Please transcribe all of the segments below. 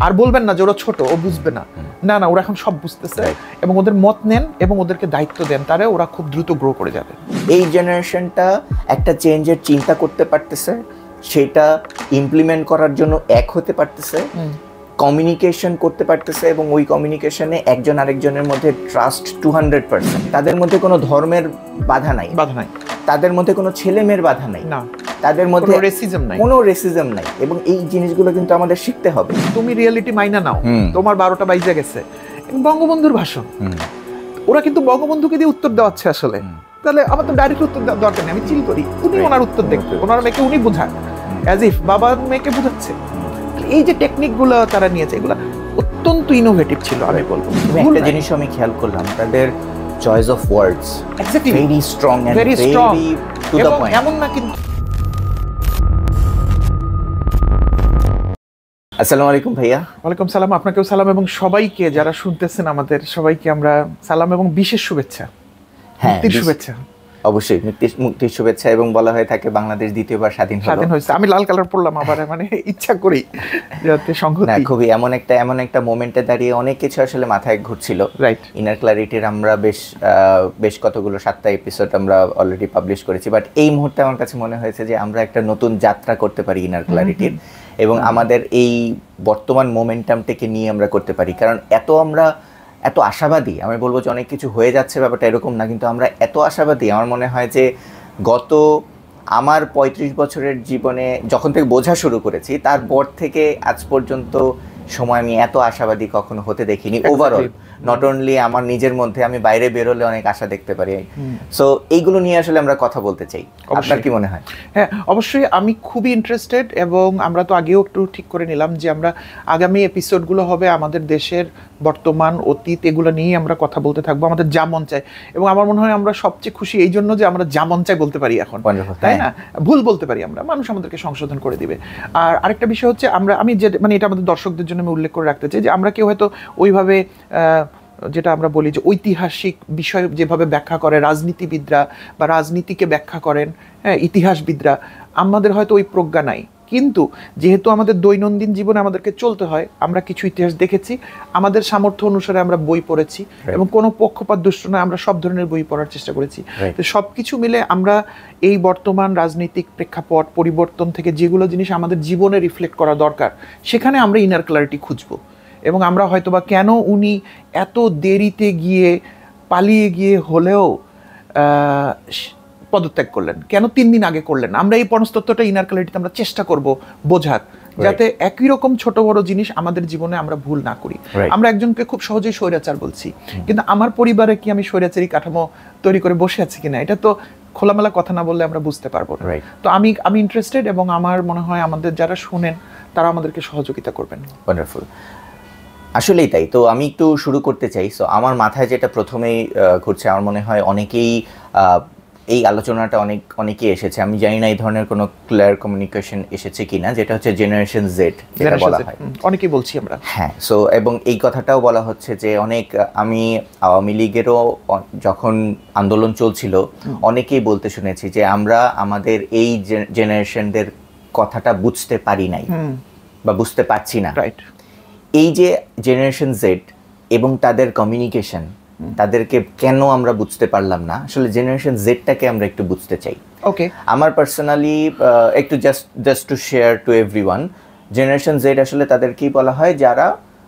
আর বলবেন না যে ওরা ছোট, ও বুঝবে না, না না, ওরা এখন সব বুঝতেছে এবং ওদের মত নেন এবং ওদেরকে দায়িত্ব দেন, তারা ওরা খুব দ্রুত গ্রো করে যাবে। এই জেনারেশনটা একটা চেঞ্জের চিন্তা করতে পারতেছে, সেটা ইমপ্লিমেন্ট করার জন্য এক হতে পারতেছে, কমিউনিকেশন করতে পারতেছে এবং ওই কমিউনিকেশনে একজন আরেকজনের মধ্যে ট্রাস্ট 200%। তাদের মধ্যে কোনো ধর্মের বাধা নাই, তাদের মধ্যে কোনো ছেলে মেয়ের বাধা নাই, না তাদের মধ্যে কোনো রেসিজম নাই এবং এই জিনিসগুলো কিন্তু আমাদের শিখতে হবে। তুমি রিয়েলিটি মাইনা নাও, তোমার 12টা বাইজে গেছে, বঙ্গবন্ধুর ভাষণ, ওরা কিন্তু বঙ্গবন্ধুকে দিয়ে উত্তর দেওয়াচ্ছে আসলে, তাহলে আমার তো ডাইরেক্ট উত্তর দরকার নেই, আমি চিল করি, উনি ওনার উত্তর দেখতে, ওনার মেয়েকে উনি বোঝান অ্যাজ ইফ বাবা মেয়েকে বোঝাচ্ছে। এই যে টেকনিকগুলো তারা নিয়েছে, এগুলো অত্যন্ত ইনোভেটিভ ছিল। আমি বলবো একটা জিনিস আমি খেয়াল করলাম, তাদের choice of words very strong and very to the point. এমন না কিন্তু। আসসালামু আলাইকুম ভাইয়া। ওয়ালাইকুম সালাম, আপনাকেও সালাম এবং সবাইকে যারা শুনতেছেন আমাদের সবাইকে আমরা সালাম এবং বিশেষ শুভেচ্ছা। হ্যাঁ, শুভেচ্ছা অবশ্যই, মুক্তির শুভেচ্ছা। এবং বলা হয়ে থাকে বাংলাদেশ দ্বিতীয়বার স্বাধীন হয়েছে। আমি লাল কালার পড়লাম আবার, মানে ইচ্ছা করি যাতে সংহতি। না, খুবই এমন একটা মোমেন্টে দাঁড়িয়ে অনেক কিছু আসলে মাথায় ঘুরছিল। রাইট। ইনার ক্লারিটির আমরা বেশ কতগুলো 7টা এপিসোড আমরা অলরেডি পাবলিশ করেছি, বাট এই মুহূর্তে আমার কাছে মনে হয়েছে যে আমরা একটা নতুন যাত্রা করতে পারি ইনার ক্লারিটির এবং আমাদের এই বর্তমান মোমেন্টামটাকে নিয়ে আমরা করতে পারি। কারণ আমরা এত আশাবাদী, আমি বলবো যে অনেক কিছু হয়ে যাচ্ছে ব্যাপারটা এরকম না, কিন্তু আমরা এত আশাবাদী। আমার মনে হয় যে আমার 35 বছরের জীবনে যখন থেকে বোঝা শুরু করেছি তারপর থেকে আজ পর্যন্ত সময় আমি এত আশাবাদী কখনো হতে দেখিনি। ওভারঅল নট অনলি আমার নিজের মধ্যে, আমি বাইরে বেরোলে অনেক আশা দেখতে পারি। সো এইগুলো নিয়ে আসলে আমরা কথা বলতে চাই। আপনার কি মনে হয়? হ্যাঁ, অবশ্যই আমি খুবই ইন্টারেস্টেড এবং আমরা তো আগেও একটু ঠিক করে নিলাম যে আমরা আগামী এপিসোডগুলো হবে আমাদের দেশের বর্তমান অতীত এগুলো নিয়ে আমরা কথা বলতে থাকবো, আমাদের যা মন চায়। এবং আমার মনে হয় আমরা সবচেয়ে খুশি এই জন্য যে আমরা যা মন চায় বলতে পারি এখন, তাই না? ভুল বলতে পারি আমরা, মানুষ আমাদেরকে সংশোধন করে দিবে। আর আরেকটা বিষয় হচ্ছে আমি যে মানে এটা আমাদের দর্শকদের জন্য আমি উল্লেখ করে রাখতে চাই যে আমরা কেউ হয়তো ওইভাবে যেটা আমরা বলি যে ঐতিহাসিক বিষয় যেভাবে ব্যাখ্যা করে রাজনীতিবিদরা বা রাজনীতিকে ব্যাখ্যা করেন, হ্যাঁ, ইতিহাসবিদরা, আমাদের হয়তো ওই প্রজ্ঞা নাই। কিন্তু যেহেতু আমাদের দৈনন্দিন জীবনে আমাদেরকে চলতে হয়, আমরা কিছু ইতিহাস দেখেছি, আমাদের সামর্থ্য অনুসারে আমরা বই পড়েছি এবং কোনো পক্ষপাত দুষ্ট নয়, আমরা সব ধরনের বই পড়ার চেষ্টা করেছি। তো সব কিছু মিলে আমরা এই বর্তমান রাজনৈতিক প্রেক্ষাপট পরিবর্তন থেকে যেগুলো জিনিস আমাদের জীবনে রিফ্লেক্ট করা দরকার, সেখানে আমরা ইনার ক্লারিটি খুঁজবো। এবং আমরা হয়তোবা কেন উনি এত দেরিতে গিয়ে পালিয়ে গিয়ে হলেও পদত্যাগ করলেন, কেন 3 দিন আগে করলেন, আমরা এই পরস্তত্ত্বটা ইনার ক্লারিটিতে আমরা চেষ্টা করব বোঝার, যাতে একই রকম ছোট বড় জিনিস আমাদের জীবনে আমরা ভুল না করি। আমরা একজনকে খুব সহজেই স্বৈরাচার বলছি, কিন্তু আমার পরিবারে কি আমি স্বৈরাচারী কাঠামো তৈরি করে বসে আছি কিনা, এটা তো খোলামেলা কথা না বললে আমরা বুঝতে পারবো না। তো আমি ইন্টারেস্টেড এবং আমার মনে হয় আমাদের যারা শুনেন তারা আমাদেরকে সহযোগিতা করবেন। ওয়ান্ডারফুল, আসলেই তাই। তো আমি একটু শুরু করতে চাই। সো আমার মাথায় যেটা প্রথমেই ঘুরছে, আমার মনে হয় অনেকেই এই আলোচনাটা অনেকেই এসেছে, আমি জানি না এই ধরনের কোনো ক্লিয়ার কমিউনিকেশন এসেছে কিনা, যেটা হচ্ছে জেনারেশন জেড যেটা বলা হয়, অনেকেই বলছি আমরা। হ্যাঁ, সো এবং এই কথাটাও বলা হচ্ছে যে আমি আওয়ামী লীগেরও যখন আন্দোলন চলছিল অনেকেই বলতে শুনেছি যে আমরা আমাদের এই জেনারেশনদের কথাটা বুঝতে পারি নাই বা বুঝতে পারছি না। রাইট। এই যে জেনারেশন জেড এবং তাদের কমিউনিকেশন, তাদেরকে কেন আমরা বুঝতে পারলাম না, আসলে জেনারেশন জেডটাকে আমরা একটু বুঝতে চাই। ওকে, আমার পার্সোনালি একটু just to share to everyone, generation Z আসলে তাদেরকেই বলা হয় যারা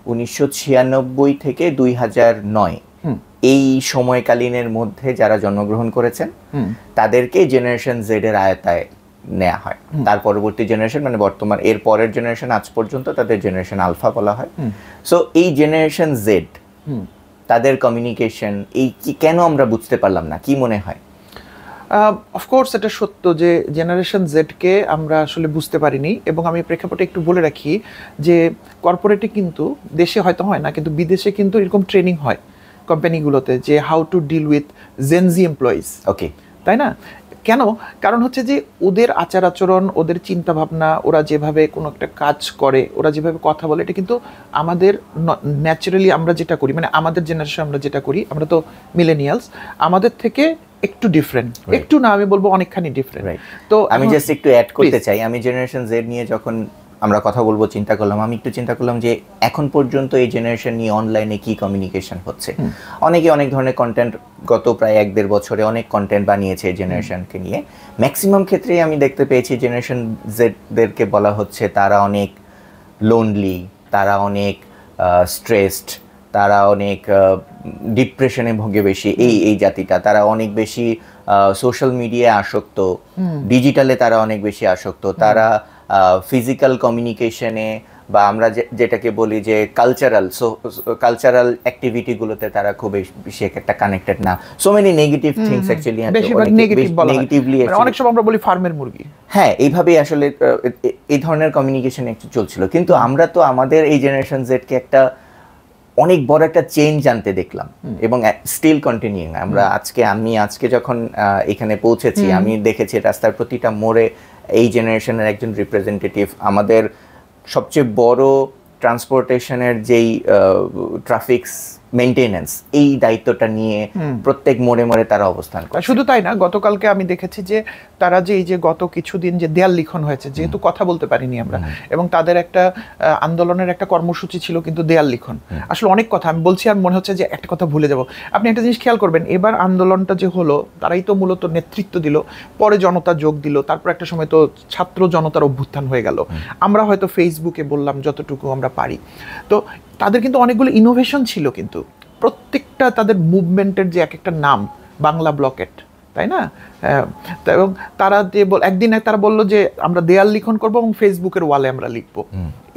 1996 থেকে 2009 এই সময়কালীনের মধ্যে যারা জন্মগ্রহণ করেছেন তাদেরকে জেনারেশন জেড এর আয়তায় নেওয়া হয়। তার পরবর্তী জেনারেশন মানে বর্তমান এর পরের জেনারেশন আজ পর্যন্ত তাদের জেনারেশন আলফা বলা হয়। সো এই জেনারেশন জেড তাদের কমিউনিকেশন কেন আমরা বুঝতে পারলাম না, কি মনে হয়? অফকোর্স এটা সত্য যে জেনারেশন জেডকে আমরা আসলে বুঝতে পারিনি। এবং আমি প্রেক্ষাপটে একটু বলে রাখি যে কর্পোরেটে কিন্তু, দেশে হয়তো হয় না কিন্তু বিদেশে কিন্তু এরকম ট্রেনিং হয় কোম্পানিগুলোতে যে how to deal with gen Z employees. Okay, তাই না? কেন? কারণ হচ্ছে যে ওদের আচার আচরণ, ওদের চিন্তা ভাবনা, ওরা যেভাবে কোনো একটা কাজ করে, ওরা যেভাবে কথা বলে, এটা কিন্তু আমাদের ন্যাচারালি আমরা যেটা করি, মানে আমাদের জেনারেশন আমরা যেটা করি, আমরা তো মিলেনিয়ালস, আমাদের থেকে একটু ডিফারেন্ট, একটু না আমি বলবো অনেকখানি ডিফারেন্ট। তো আমি জাস্ট একটু অ্যাড করতে চাই, আমি জেনারেশন জেড নিয়ে যখন আমরা কথা বলবো চিন্তা করলাম, আমি একটু চিন্তা করলাম যে এখন পর্যন্ত এই জেনারেশন নিয়ে অনলাইনে কি কমিউনিকেশন হচ্ছে। অনেকে অনেক ধরনের কন্টেন্ট গত প্রায় 1-1.5 বছরে অনেক কন্টেন্ট বানিয়েছে এই জেনারেশনকে নিয়ে। ম্যাক্সিমাম ক্ষেত্রেই আমি দেখতে পেয়েছি জেনারেশন জেডদেরকে বলা হচ্ছে তারা অনেক লোনলি, তারা অনেক স্ট্রেসড, তারা অনেক ডিপ্রেশনে ভোগে বেশি। এই জাতিটা তারা অনেক বেশি সোশ্যাল মিডিয়ায় আসক্ত, ডিজিটালে তারা অনেক বেশি আসক্ত, তারা ফিজিক্যাল কমিউনিকেশনে বা আমরা যেটাকে বলি যে কালচারাল অ্যাক্টিভিটিগুলোতে তারা খুব বেশি একটা কানেক্টেড না। So many negative things actually, negatively অনেক সময় আমরা বলি ফার্মের মুরগি। হ্যাঁ, এইভাবেই আসলে এই ধরনের কমিউনিকেশন একটু চলছিল। কিন্তু আমরা তো আমাদের এই জেনারেশন জেডকে একটা অনেক বড় একটা চেঞ্জ আনতে দেখলাম এবং স্টিল কন্টিনিউইং। আমি আজকে যখন এখানে পৌঁছেছি, আমি দেখেছি রাস্তার প্রতিটা মোড়ে এই জেনারেশনের একজন রিপ্রেজেন্টেটিভ আমাদের সবচেয়ে বড় ট্রান্সপোর্টেশনের যেই ট্রাফিক্স মেইনটেনেন্স, এই দায়িত্বটা নিয়ে প্রত্যেক মোড়ে মোড়ে তারা অবস্থান করে। শুধু তাই না, গতকালকে আমি দেখেছি যে তারা যে এই যে গত কিছুদিন যে দেয়াল লিখন হয়েছে, যেহেতু কথা বলতে পারিনি আমরা, এবং তাদের একটা আন্দোলনের একটা কর্মসূচি ছিল কিন্তু দেয়াল লিখন। আসলে অনেক কথা আমি বলছি আর মনে হচ্ছে যে একটা কথা ভুলে যাব। আপনি একটা জিনিস খেয়াল করবেন, এবার আন্দোলনটা যে হলো তারাই তো মূলত নেতৃত্ব দিল, পরে জনতা যোগ দিল, তারপর একটা সময় তো ছাত্র জনতার অভ্যুত্থান হয়ে গেল। আমরা হয়তো ফেসবুকে বললাম যতটুকু আমরা পারি। তো তাদের কিন্তু অনেকগুলো ইনোভেশন ছিল, কিন্তু প্রত্যেকটা তাদের মুভমেন্টের যে এক একটা নাম, বাংলা ব্লকেট, তাই না? এবং তারা যে একদিন তারা বললো যে আমরা দেয়াল লিখন করবো এবং ফেসবুকের ওয়ালে আমরা লিখবো।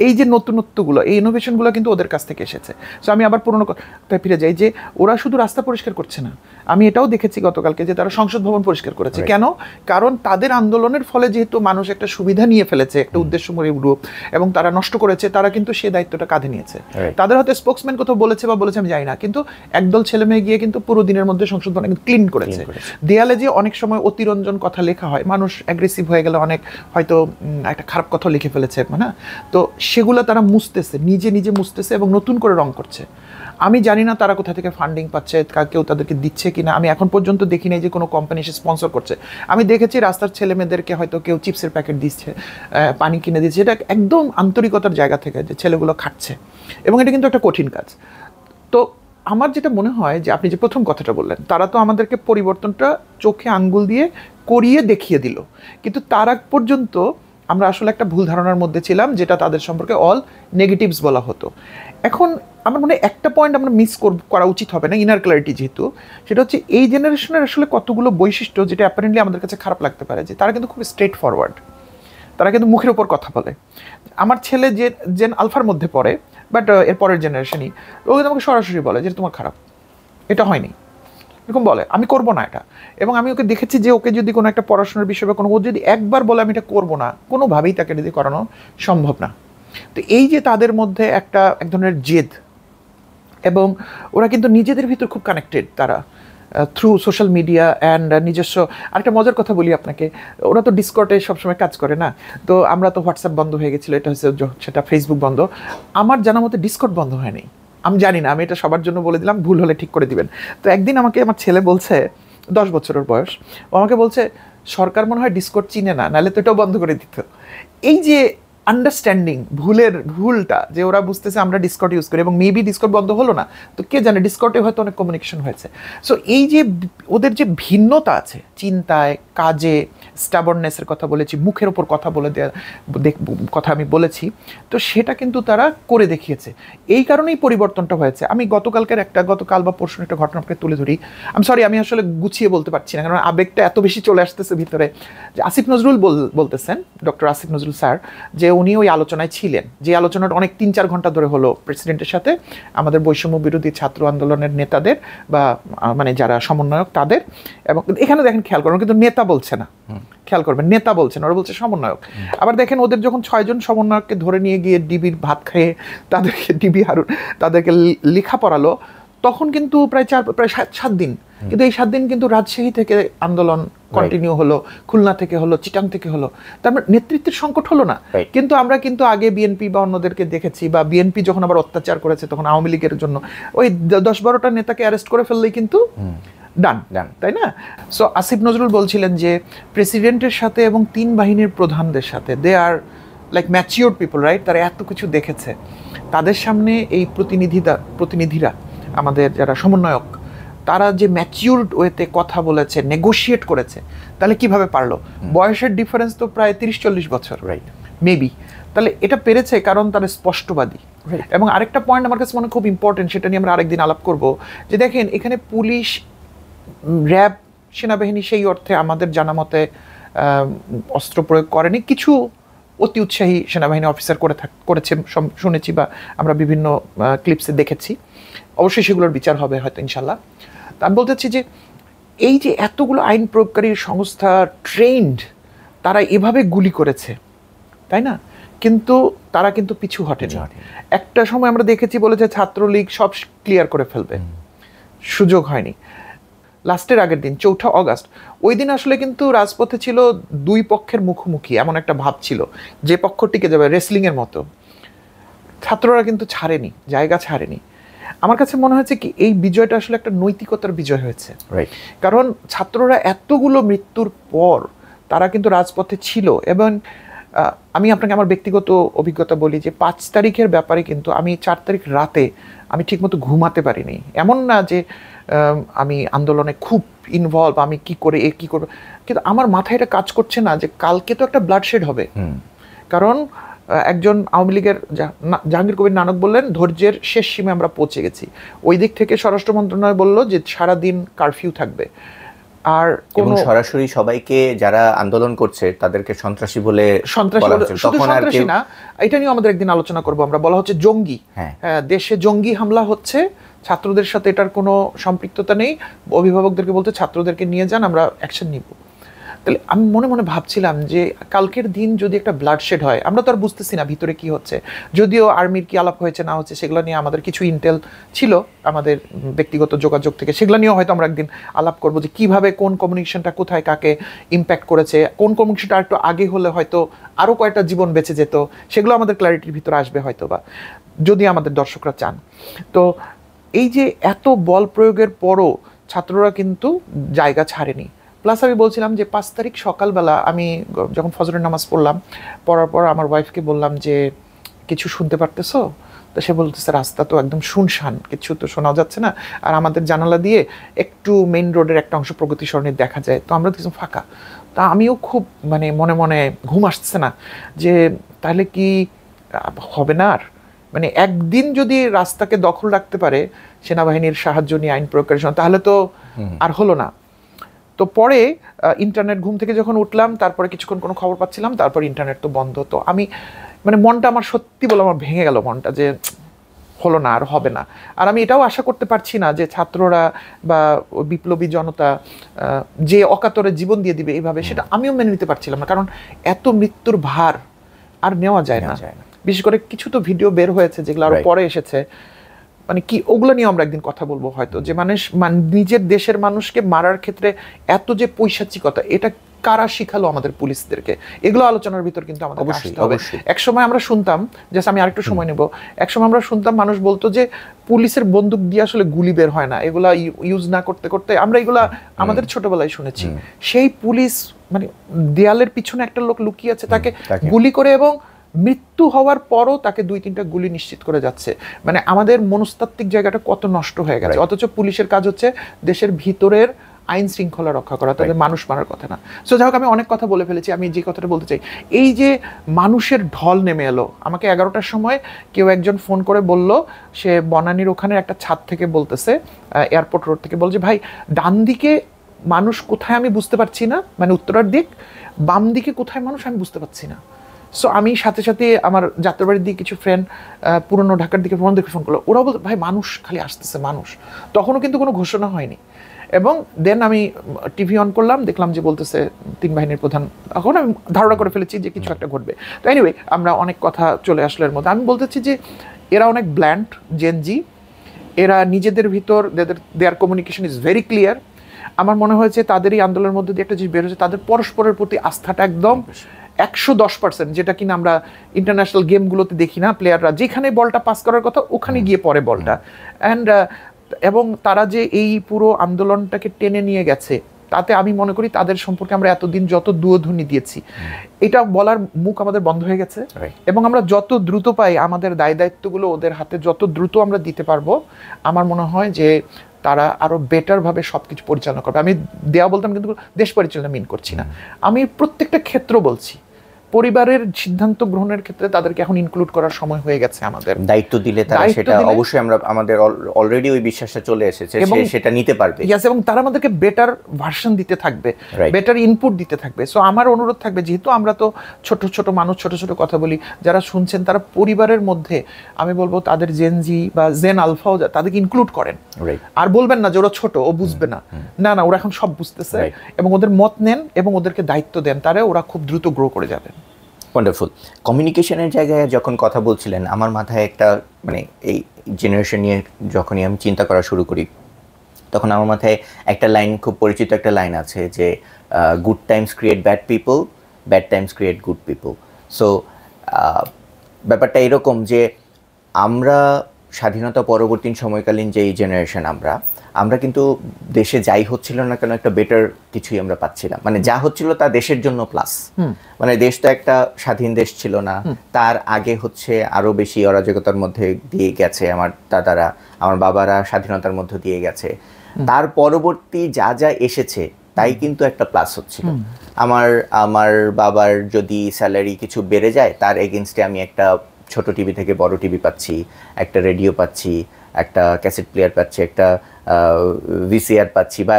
এই যে নতুনত্বগুলো, এই ইনোভেশনগুলো কিন্তু ওদের কাছ থেকে এসেছে। সো আমি আবার পুরোনো কথায় ফিরে যাই যে ওরা শুধু রাস্তা পরিষ্কার করছে না, আমি এটাও দেখেছি গতকালকে যে তারা সংসদ ভবন পরিষ্কার করেছে। কেন? কারণ তাদের আন্দোলনের ফলে যেহেতু মানুষ একটা সুবিধা নিয়ে ফেলেছে, একটা উদ্দেশ্যমূলক গ্রুপ, এবং তারা নষ্ট করেছে, তারা কিন্তু সে দায়িত্বটা কাঁধে নিয়েছে। তাদের হয়তো স্পোক্সম্যান কোথাও বলেছে বা বলেছে আমি জানি না, কিন্তু একদল ছেলে মেয়ে গিয়ে কিন্তু পুরো দিনের মধ্যে সংসদ ভবন ক্লিন করেছে। দেয়ালে যে অনেক সময় অতিরঞ্জন কথা লেখা হয়, মানুষ অ্যাগ্রেসিভ হয়ে গেলে অনেক হয়তো একটা খারাপ কথা লিখে ফেলেছে, না? তো সেগুলো তারা মুছতেছে, নিজে নিজে মুছতেছে এবং নতুন করে রং করছে। আমি জানি না তারা কোথা থেকে ফান্ডিং পাচ্ছে, কেউ তাদেরকে দিচ্ছে কিনা। আমি এখন পর্যন্ত দেখি নাই যে কোনো কোম্পানি এসে স্পন্সর করছে। আমি দেখেছি রাস্তার ছেলে মেয়েদেরকে হয়তো কেউ চিপসের প্যাকেট দিচ্ছে, পানি কিনে দিচ্ছে। এটা একদম আন্তরিকতার জায়গা থেকে যে ছেলেগুলো খাচ্ছে, এবং এটা কিন্তু একটা কঠিন কাজ। তো আমার যেটা মনে হয় যে আপনি যে প্রথম কথাটা বললেন, তারা তো আমাদেরকে পরিবর্তনটা চোখে আঙ্গুল দিয়ে করিয়ে দেখিয়ে দিল, কিন্তু তার আগ পর্যন্ত আমরা আসলে একটা ভুল ধারণার মধ্যে ছিলাম, যেটা তাদের সম্পর্কে অল নেগেটিভস বলা হতো। এখন আমার মনে হয় একটা পয়েন্ট আমরা মিস করা উচিত হবে না, ইনার ক্ল্যারিটি যেহেতু, সেটা হচ্ছে এই জেনারেশনের আসলে কতগুলো বৈশিষ্ট্য যেটা অ্যাপারেন্টলি আমাদের কাছে খারাপ লাগতে পারে, যে তারা কিন্তু খুব স্ট্রেট ফরওয়ার্ড, তারা কিন্তু মুখের ওপর কথা বলে। আমার ছেলে যে জেন আলফার মধ্যে পড়ে, বাট এর পরের জেনারেশনই, ও কিন্তু আমাকে সরাসরি বলে যে তোমার খারাপ, এটা হয়নি, এরকম বলে, আমি করবো না এটা। এবং আমি ওকে দেখেছি যে ওকে যদি কোনো একটা পড়াশোনার বিষয় বা কোনো, ও যদি একবার বলে আমি এটা করবো না, কোনোভাবেই তাকে যদি করানো সম্ভব না। তো এই যে তাদের মধ্যে এক ধরনের জেদ, এবং ওরা কিন্তু নিজেদের ভিতর খুব কানেক্টেড, তারা থ্রু সোশ্যাল মিডিয়া অ্যান্ড নিজস্ব। আরেকটা মজার কথা বলি আপনাকে, ওরা তো ডিসকর্ডে সবসময় কাজ করে না, তো আমরা তো হোয়াটসঅ্যাপ বন্ধ হয়ে গেছিলো, এটা হচ্ছে সেটা ফেসবুক বন্ধ। আমার জানা মতে ডিসকর্ড বন্ধ হয়নি, আমি জানি না, আমি এটা সবার জন্য বলে দিলাম, ভুল হলে ঠিক করে দিবেন। তো একদিন আমাকে আমার ছেলে বলছে, 10 বছরের বয়স, ও আমাকে বলছে সরকার মনে হয় ডিসকর্ড চিনে না, নাহলে তো এটাও বন্ধ করে দিত। এই যে আন্ডারস্ট্যান্ডিং, ভুলটা যে ওরা বুঝতেছে আমরা ডিসকর্ড ইউজ করি, এবং মেবি ডিসকর্ড বন্ধ হলো না, তো কে জানে ডিসকর্ডে হয়তো অনেক কমিউনিকেশন হয়েছে। সো এই যে ওদের যে ভিন্নতা আছে চিন্তায়, কাজে, স্টাবর্নেসের কথা বলেছি, মুখের ওপর কথা বলে দেওয়া কথা আমি বলেছি, তো সেটা কিন্তু তারা করে দেখিয়েছে। এই কারণেই পরিবর্তনটা হয়েছে। আমি গতকাল বা পরশু একটা ঘটনা আপনাকে তুলে ধরি। আমি আসলে গুছিয়ে বলতে পারছি না, কারণ আবেগটা এত বেশি চলে আসতেছে ভিতরে। যে আসিফ নজরুল বলতেছেন, ডক্টর আসিফ নজরুল স্যার, যে উনি ওই আলোচনায় ছিলেন, যে আলোচনাটা অনেক 3-4 ঘন্টা ধরে হলো প্রেসিডেন্টের সাথে, আমাদের বৈষম্য বিরোধী ছাত্র আন্দোলনের নেতাদের বা মানে যারা সমন্বয়ক তাদের। এবং এখানে দেখেন, খেয়াল করুন, কিন্তু নেতা বলছে না, খেয়াল করবেন, নেতা বলছেন, ওরা বলছে সমন্বয়ক। আবার দেখেন ওদের যখন 6 জন সমন্বয়ককে ধরে নিয়ে গিয়ে ডিবির ভাত খেয়ে তাদেরকে লেখা পড়ালো, তখন কিন্তু প্রায় 7 দিন, কিন্তু এই 7 দিন কিন্তু রাজশাহী থেকে আন্দোলন কন্টিনিউ হলো, খুলনা থেকে হলো, চিটাং থেকে হলো। তার মানে নেতৃত্বের সংকট হলো না। কিন্তু আমরা কিন্তু আগে বিএনপি বা অন্যদেরকে দেখেছি, বা বিএনপি যখন আবার অত্যাচার করেছে তখন আওয়ামী লীগের জন্য ওই 10-12টা নেতাকে অ্যারেস্ট করে ফেললেই কিন্তু ডান, তাই না? সো আসিফ নজরুল বলছিলেন যে প্রেসিডেন্টের সাথে এবং 3 বাহিনীর প্রধানদের সাথে দে আর লাইক ম্যাচিওর পিপল, রাইট, তারা এত কিছু দেখেছে, তাদের সামনে এই প্রতিনিধিরা আমাদের যারা সমন্বয়ক, তারা যে ম্যাচিউরড ওয়েতে কথা বলেছে, নেগোশিয়েট করেছে, তাহলে কিভাবে পারলো? বয়সের ডিফারেন্স তো প্রায় 30-40 বছর, রাইট, মেবি। তাহলে এটা পেরেছে কারণ তারা স্পষ্টবাদী। এবং আরেকটা পয়েন্ট আমার কাছে মনে খুব ইম্পর্টেন্ট, সেটা নিয়ে আমরা আরেকদিন আলাপ করব, যে দেখেন এখানে পুলিশ, র্যাব, সেনাবাহিনী সেই অর্থে আমাদের জানা মতে অস্ত্র প্রয়োগ করেনি। কিছু অতি উৎসাহী সেনাবাহিনী অফিসার করেছে শুনেছি, বা আমরা বিভিন্ন ক্লিপসে দেখেছি। অবশ্যই সেগুলোর বিচার হবে হয়তো ইনশাল্লাহ। তা আমি বলতে চাচ্ছি যে এই যে এতগুলো আইন প্রয়োগকারী সংস্থা ট্রেন্ড, তারা এভাবে গুলি করেছে, তাই না? কিন্তু তারা কিন্তু পিছু হটেনি। একটা সময় আমরা দেখেছি বলেছে ছাত্রলীগ সব ক্লিয়ার করে ফেলবে, সুযোগ হয়নি। লাস্টের আগের দিন 4 অগাস্ট, ওই দিন আসলে কিন্তু রাজপথে ছিল দুই পক্ষের মুখোমুখি, এমন একটা ভাব ছিল যে পক্ষ টিকে যাবে, রেসলিংয়ের মতো। ছাত্ররা কিন্তু ছাড়েনি, জায়গা ছাড়েনি। আমার কাছে মনে হয়েছে কি এই বিজয়টা আসলে একটা নৈতিকতার বিজয় হয়েছে, কারণ ছাত্ররা এতগুলো মৃত্যুর পর তারা কিন্তু রাজপথে ছিল। এবং আমি আপনাকে আমার ব্যক্তিগত অভিজ্ঞতা বলি যে 5 তারিখের ব্যাপারে কিন্তু আমি 4 তারিখ রাতে আমি ঠিকমতো ঘুমাতে পারিনি। এমন না যে আমি আন্দোলনে খুব ইনভলভ, আমি কি করব, কিন্তু আমার মাথায় এটা কাজ করছে না যে কালকে তো একটা ব্লাডশেড হবে। কারণ একজন আওয়ামী লীগের জাহাঙ্গীর কবির নানক বললেন ধৈর্যের শেষ সীমে আমরা পৌঁছে গেছি। ওই দিক থেকে স্বরাষ্ট্র মন্ত্রণালয় বলল যে সারাদিন কারফিউ থাকবে। আর সরাসরি সবাইকে যারা আন্দোলন করছে তাদেরকে সন্ত্রাসী বলে সন্ত্রাসী না, এটা নিয়ে আমাদের একদিন আলোচনা করব আমরা। বলা হচ্ছে জঙ্গি, দেশে জঙ্গি হামলা হচ্ছে, ছাত্রদের সাথে এটার কোনো সম্পৃক্ততা নেই, অভিভাবকদেরকে বলতে ছাত্রদেরকে নিয়ে যান, আমরা অ্যাকশন নিব। তাহলে আমি মনে মনে ভাবছিলাম যে কালকের দিন যদি একটা ব্লাডশেড হয়, আমরা তো আর বুঝতেছি না ভিতরে কি হচ্ছে। যদিও আর্মির কি আলাপ হয়েছে না হচ্ছে সেগুলো নিয়ে আমাদের কিছু ইন্টেল ছিল আমাদের ব্যক্তিগত যোগাযোগ থেকে, সেগুলো নিয়েও হয়তো আমরা একদিন আলাপ করবো যে কিভাবে কোন কমিউনিকেশনটা কোথায় কাকে ইম্প্যাক্ট করেছে, কোন কমিউনিকেশনটা একটু আগে হলে হয়তো আরও কয়েকটা জীবন বেঁচে যেত, সেগুলো আমাদের ক্ল্যারিটির ভিতরে আসবে হয়তো, বা যদি আমাদের দর্শকরা চান। তো এই যে এত বল প্রয়োগের পরও ছাত্ররা কিন্তু জায়গা ছাড়েনি। প্লাস আমি বলছিলাম যে 5 তারিখ সকালবেলা আমি যখন ফজরের নামাজ পড়ার পর আমার ওয়াইফকে বললাম যে কিছু শুনতে পারতেছো? তো সে বলতেছে রাস্তা তো একদম শুনশান, কিছু তো শোনা যাচ্ছে না, আর আমাদের জানালা দিয়ে একটু মেইন রোডের একটা অংশ প্রগতি সরণি দেখা যায়, তো আমরা দেখলাম ফাঁকা। তা আমিও খুব মনে মনে ঘুম আসছে না যে তাহলে কি হবে না আর, একদিন যদি রাস্তাকে দখল রাখতে পারে সেনাবাহিনীর সাহায্য নিয়ে আইন প্রয়োগকারী সময়, তাহলে তো আর হলো না। তো পরে ইন্টারনেট, ঘুম থেকে যখন উঠলাম তারপরে কিছুক্ষণ কোনো খবর পাচ্ছিলাম, তারপর ইন্টারনেট তো বন্ধ। তো আমি মনটা আমার সত্যি বলে আমার ভেঙে গেল মনটা, যে হলো না, আর হবে না। আর আমি এটাও আশা করতে পারছি না যে ছাত্ররা বা বিপ্লবী জনতা যে অকাতরে জীবন দিয়ে দিবে এইভাবে, সেটা আমিও মেনে নিতে পারছিলাম না। কারণ এত মৃত্যুর ভার আর নেওয়া যায় না। বিশেষ করে কিছু তো ভিডিও বের হয়েছে যেগুলো আরো পরে এসেছে, কি ওগুলো নিয়ে আমরা একদিন কথা বলবো হয়তো, যে মানুষ নিজের দেশের মানুষকে মারার ক্ষেত্রে এত যে পৈশাচিকতা, এটা কারা শিখালো আমাদের পুলিশদেরকে, এগুলো আলোচনার ভিতর কিন্তু আমাদের আসতে হবে। একসময় আমরা শুনতাম, জাস্ট আমি আরেকটু সময় নেব, একসময় আমরা শুনতাম মানুষ বলতো যে পুলিশের বন্দুক দিয়ে আসলে গুলি বের হয় না, এগুলা ইউজ না করতে করতে আমরা এগুলা আমাদের ছোটবেলায় শুনেছি। সেই পুলিশ দেয়ালের পিছনে একটা লোক লুকিয়ে আছে, তাকে গুলি করে, এবং মৃত্যু হওয়ার পরও তাকে 2-3টা গুলি নিশ্চিত করে যাচ্ছে। আমাদের মনস্তাত্ত্বিক জায়গাটা কত নষ্ট হয়ে গেছে। অথচ পুলিশের কাজ হচ্ছে দেশের ভিতরের আইন শৃঙ্খলা রক্ষা করা, তাদের মানুষ মারার কথা না। সো যাই হোক, আমি অনেক কথা বলে ফেলেছি। আমি যে কথাটা বলতে চাই, এই যে মানুষের ঢল নেমে এলো, আমাকে 11টার সময় কেউ একজন ফোন করে বলল, সে বনানীর ওখানে একটা ছাদ থেকে বলতেছে, এয়ারপোর্ট রোড থেকে বলছে, ভাই ডান দিকে মানুষ কোথায় আমি বুঝতে পারছি না, উত্তরার দিক, বাম দিকে কোথায় মানুষ আমি বুঝতে পারছি না। সো আমি সাথে সাথে আমার যাত্রাবাড়ির দিকে কিছু ফ্রেন্ড পুরনো ঢাকার দিকে ফোন করলো, ওরা বলতো ভাই মানুষ খালি আসতেছে মানুষ। তখনও কিন্তু কোনো ঘোষণা হয়নি। এবং দেন আমি টিভি অন করলাম, দেখলাম যে বলতেছে 3 বাহিনীর প্রধান। তখন আমি ধারণা করে ফেলেছি যে কিছু একটা ঘটবে। তো এনিওয়ে, আমরা অনেক কথা চলে আসলো এর মধ্যে। আমি বলতেছি যে এরা অনেক ব্ল্যান্ড, জেনজি, এরা নিজেদের ভিতর দেয়ার কমিউনিকেশন ইজ ভেরি ক্লিয়ার। আমার মনে হয়েছে তাদের এই আন্দোলনের মধ্যে দিয়ে একটা জিনিস বের হয়েছে, তাদের পরস্পরের প্রতি আস্থাটা একদম 110%, যেটা কিনা আমরা ইন্টারন্যাশনাল গেমগুলোতে দেখি না, প্লেয়াররা যেখানে বলটা পাস করার কথা ওখানে গিয়ে পড়ে বলটা। এবং তারা যে এই পুরো আন্দোলনটাকে টেনে নিয়ে গেছে, তাতে আমি মনে করি তাদের সম্পর্কে আমরা এতদিন যত দুয়োধ্বনি দিয়েছি, এটা বলার মুখ আমাদের বন্ধ হয়ে গেছে। এবং আমরা যত দ্রুত পাই আমাদের দায় দায়িত্বগুলো ওদের হাতে যত দ্রুত আমরা দিতে পারবো, আমার মনে হয় যে তারা আরো বেটার ভাবে সবকিছু পরিচালনা করবে। আমি দেয়া বলতাম কিন্তু দেশ পরিচালনা মিন করছি না, আমি প্রত্যেকটা ক্ষেত্র বলছি। পরিবারের সিদ্ধান্ত গ্রহণের ক্ষেত্রে তাদেরকে এখন ইনক্লুড করার সময় হয়ে গেছে। আমাদের দায়িত্ব দিলে তারা সেটা অবশ্যই, আমরা আমাদের অলরেডি ওই বিশ্বাসটা চলে এসেছে, সেটা নিতে পারবে। ইয়েস, এবং তারা আমাদেরকে বেটার ভার্সন দিতে থাকবে, বেটার ইনপুট দিতে থাকবে। সো আমার অনুরোধ থাকবে, যেহেতু আমরা তো ছোট ছোট মানুষ, ছোট ছোট কথা বলি, যারা শুনছেন তারা পরিবারের মধ্যে, আমি বলবো তাদের জেন জি বা জেন আলফাও তাদেরকে ইনক্লুড করেন। আর বলবেন না যে ওরা ছোট, ও বুঝবে না, না না, ওরা এখন সব বুঝতেছে, এবং ওদের মত নেন এবং ওদেরকে দায়িত্ব দেন, তারা ওরা খুব দ্রুত গ্রো করে যাবেন। ওয়ান্ডারফুল। কমিউনিকেশনের জায়গায় যখন কথা বলছিলেন, আমার মাথায় একটা মানে এই জেনারেশন নিয়ে যখনই আমি চিন্তা করা শুরু করি, তখন আমার মাথায় একটা লাইন, খুব পরিচিত একটা লাইন আছে যে good Times create bad people, bad Times create good people. So ব্যাপারটা এরকম যে আমরা স্বাধীনতা পরবর্তী সময়কালীন যে এই জেনারেশন, আমরা কিন্তু দেশে যাই হচ্ছিল না কেন একটা বেটার কিছুই আমরা পাচ্ছিলাম। মানে যা হচ্ছিল তা দেশের জন্য প্লাস। মানে দেশ তো একটা স্বাধীন দেশ ছিল না, তার আগে হচ্ছে আরো বেশি অরাজকতার মধ্যে দিয়ে গেছে আমার দাদারা, আমার বাবারা স্বাধীনতার মধ্যে দিয়ে গেছে। তার পরবর্তী যা যা এসেছে তাই কিন্তু একটা প্লাস হচ্ছিল। আমার বাবার যদি স্যালারি কিছু বেড়ে যায়, তার এগেনস্টে আমি একটা ছোট টিভি থেকে বড় টিভি পাচ্ছি, একটা রেডিও পাচ্ছি, একটা ক্যাসেট প্লেয়ার পাচ্ছি, একটা ভিসিআর পাচ্ছি, বা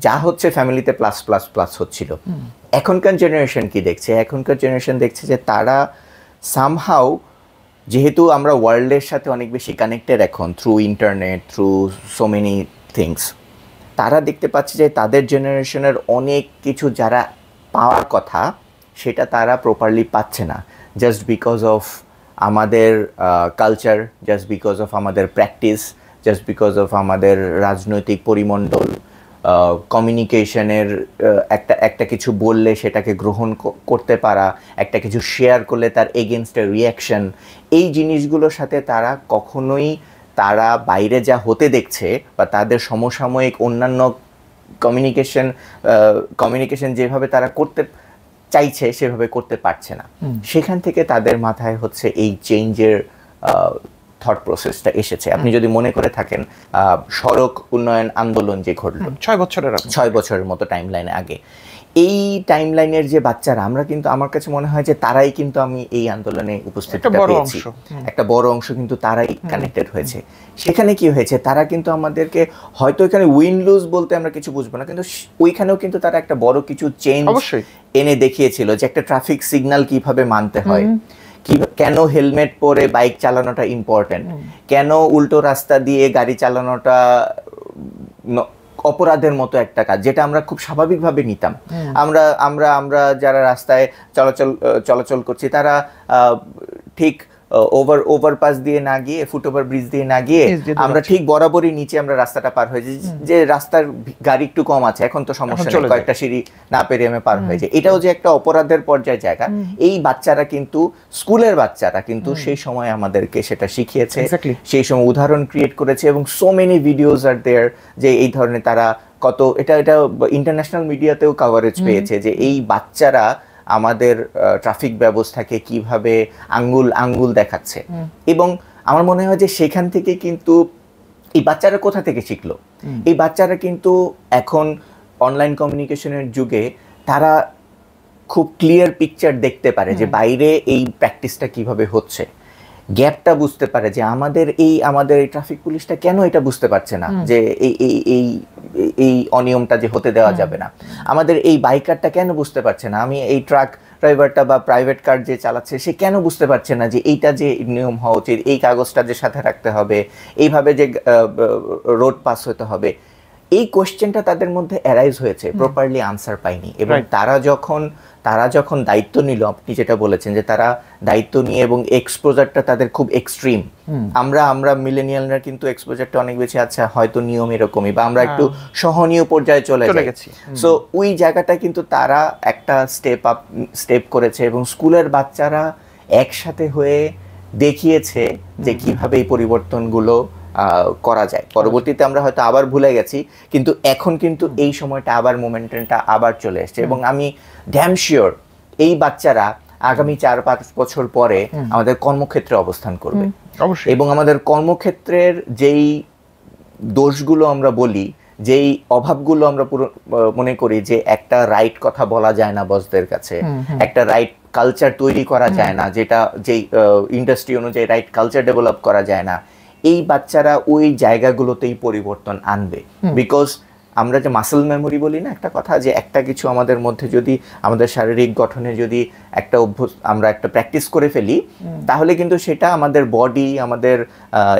যা হচ্ছে ফ্যামিলিতে প্লাস প্লাস প্লাস হচ্ছিল। এখনকার জেনারেশন কি দেখছে? এখনকার জেনারেশন দেখছে যে তারা সামহাউ, যেহেতু আমরা ওয়ার্ল্ডের সাথে অনেক বেশি কানেক্টেড এখন through internet, through so many things, তারা দেখতে পাচ্ছে যে তাদের জেনারেশনের অনেক কিছু যারা পাওয়ার কথা সেটা তারা প্রপারলি পাচ্ছে না, জাস্ট বিকজ অফ আমাদের কালচার, জাস্ট বিকজ অফ আমাদের প্র্যাকটিস, জাস্ট বিকজ অফ আমাদের রাজনৈতিক পরিমণ্ডল, কমিউনিকেশনের একটা কিছু বললে সেটাকে গ্রহণ করতে পারা, একটা কিছু শেয়ার করলে তার এগেনস্টে রিয়াকশন, এই জিনিসগুলোর সাথে তারা কখনোই, তারা বাইরে যা হতে দেখছে বা তাদের সমসাময়িক অন্যান্য কমিউনিকেশন যেভাবে তারা করতে চাইছে সেভাবে করতে পারছে না। সেখান থেকে তাদের মাথায় হচ্ছে এই চেঞ্জের থট প্রসেসটা এসেছে। আপনি যদি মনে করে থাকেন, সড়ক উন্নয়ন আন্দোলন যে ঘটলো 6 বছরের মতো টাইম লাইনে আগে, এই টাইম লাইনের যে বাচ্চারা, আমরা কিন্তু, আমার কাছে মনে হয় যে তারাই কিন্তু আমি এই আন্দোলনে উপস্থিতটা পেয়েছি, একটা বড় অংশ কিন্তু তারাই কানেক্টেড হয়েছে। সেখানে কি হয়েছে, তারা কিন্তু আমাদেরকে, হয়তো এখানে উইন লুজ বলতে আমরা কিছু বুঝবো না, কিন্তু ওইখানেও কিন্তু তারা একটা বড় কিছু চেঞ্জ এনে দেখিয়েছিল, যে একটা ট্রাফিক সিগন্যাল কিভাবে মানতে হয়, কেন হেলমেট পরে বাইক চালানোটা ইম্পর্টেন্ট, কেন উল্টো রাস্তা দিয়ে গাড়ি চালানোটা অপরাধের মতো একটা কাজ, যেটা আমরা খুব স্বাভাবিকভাবে নিতাম। আমরা যারা রাস্তায় চলাচল করছি, তারা ঠিক ওভারপাস দিয়ে না গিয়ে, ফুটওভার ব্রিজ দিয়ে না গিয়ে, আমরা ঠিক বরাবরই নিচে আমরা রাস্তাটা পার হয়ে যাই, যে রাস্তার গাড়ি একটু কম আছে, এখন তো সমস্যা নেই, কয়েকটা সিঁড়ি না পেরিয়ে আমি পার হয়ে যাই। এটাও যে একটা অপরাধের পর্যায়ে জায়গা, এই বাচ্চারা কিন্তু, স্কুলের বাচ্চারা কিন্তু সেই সময় আমাদেরকে সেটা শিখিয়েছে, সেই সময় উদাহরণ ক্রিয়েট করেছে, এবং সো মেনি ভিডিওস আর দেয়ার, যে এই ধরনের তারা কত, এটা ইন্টারন্যাশনাল মিডিয়াতেও কভারেজ পেয়েছে, যে এই বাচ্চারা আমাদের ট্রাফিক ব্যবস্থাকে কিভাবে আঙ্গুল দেখাচ্ছে। এবং আমার মনে হয় যে সেখান থেকে কিন্তু এই বাচ্চারা কোথা থেকে শিখলো, এই বাচ্চারা কিন্তু এখন অনলাইন কমিউনিকেশনের যুগে তারা খুব ক্লিয়ার পিকচার দেখতে পারে যে বাইরে এই প্র্যাকটিসটা কিভাবে হচ্ছে, গ্যাপটা বুঝতে পারে, যে আমাদের এই ট্রাফিক পুলিশটা কেন এটা বুঝতে পারছে না যে এই অনিয়মটা যে হতে দেওয়া যাবে না, আমাদের এই বাইকারটা কেন বুঝতে পারছে না, আমি এই ট্রাক ড্রাইভারটা বা প্রাইভেট কার যে চালাচ্ছে সে কেন বুঝতে পারছে না যে এইটা যে নিয়ম হওয়া উচিত, এই কাগজটা যে সাথে রাখতে হবে, এইভাবে যে রোড পাস হতে হবে। এই কোয়েশ্চেনটা তাদের মধ্যে অ্যারাইজ হয়েছে, প্রপারলি আনসার পায়নি। এবং তারা যখন দায়িত্ব নিল, আপনি যেটা বলেছেন যে তারা দায়িত্ব নিয়ে, এবং এক্সপোজারটা তাদের খুব এক্সট্রিম, আমরা মিলেনিয়ালরা কিন্তু এক্সপোজারটা অনেক বেশি, আচ্ছা হয়তো নিয়ম এরকমই, বা আমরা একটু সহনীয় পর্যায়ে চলে গেছি। সো ওই জায়গাটা কিন্তু তারা একটা স্টেপ করেছে, এবং স্কুলের বাচ্চারা একসাথে হয়ে দেখিয়েছে যে কিভাবে এই পরিবর্তনগুলো করা যায়। পরবর্তীতে আমরা হয়তো আবার ভুলে গেছি, কিন্তু এখন কিন্তু এই সময়টা আবার মোমেন্টামটা আবার চলে এসছে, এবং আমি ড্যাম শিওর এই বাচ্চারা আগামী 4-5 বছর পরে আমাদের কর্মক্ষেত্রে অবস্থান করবে, এবং আমাদের কর্মক্ষেত্রের যেই দোষগুলো আমরা বলি, যেই অভাবগুলো আমরা মনে করি যে একটা রাইট কথা বলা যায় না বসদের কাছে, একটা রাইট কালচার তৈরি করা যায় না, যেটা যেই ইন্ডাস্ট্রি অনুযায়ী রাইট কালচার ডেভেলপ করা যায় না, এই বাচ্চারা ওই জায়গাগুলোতেই পরিবর্তন আনবে। বিকজ আমরা যে মাসল মেমোরি বলি না একটা কথা, যে একটা কিছু আমাদের মধ্যে যদি আমাদের শারীরিক গঠনে যদি একটা আমরা একটা প্র্যাকটিস করে ফেলি, তাহলে কিন্তু সেটা আমাদের বডি, আমাদের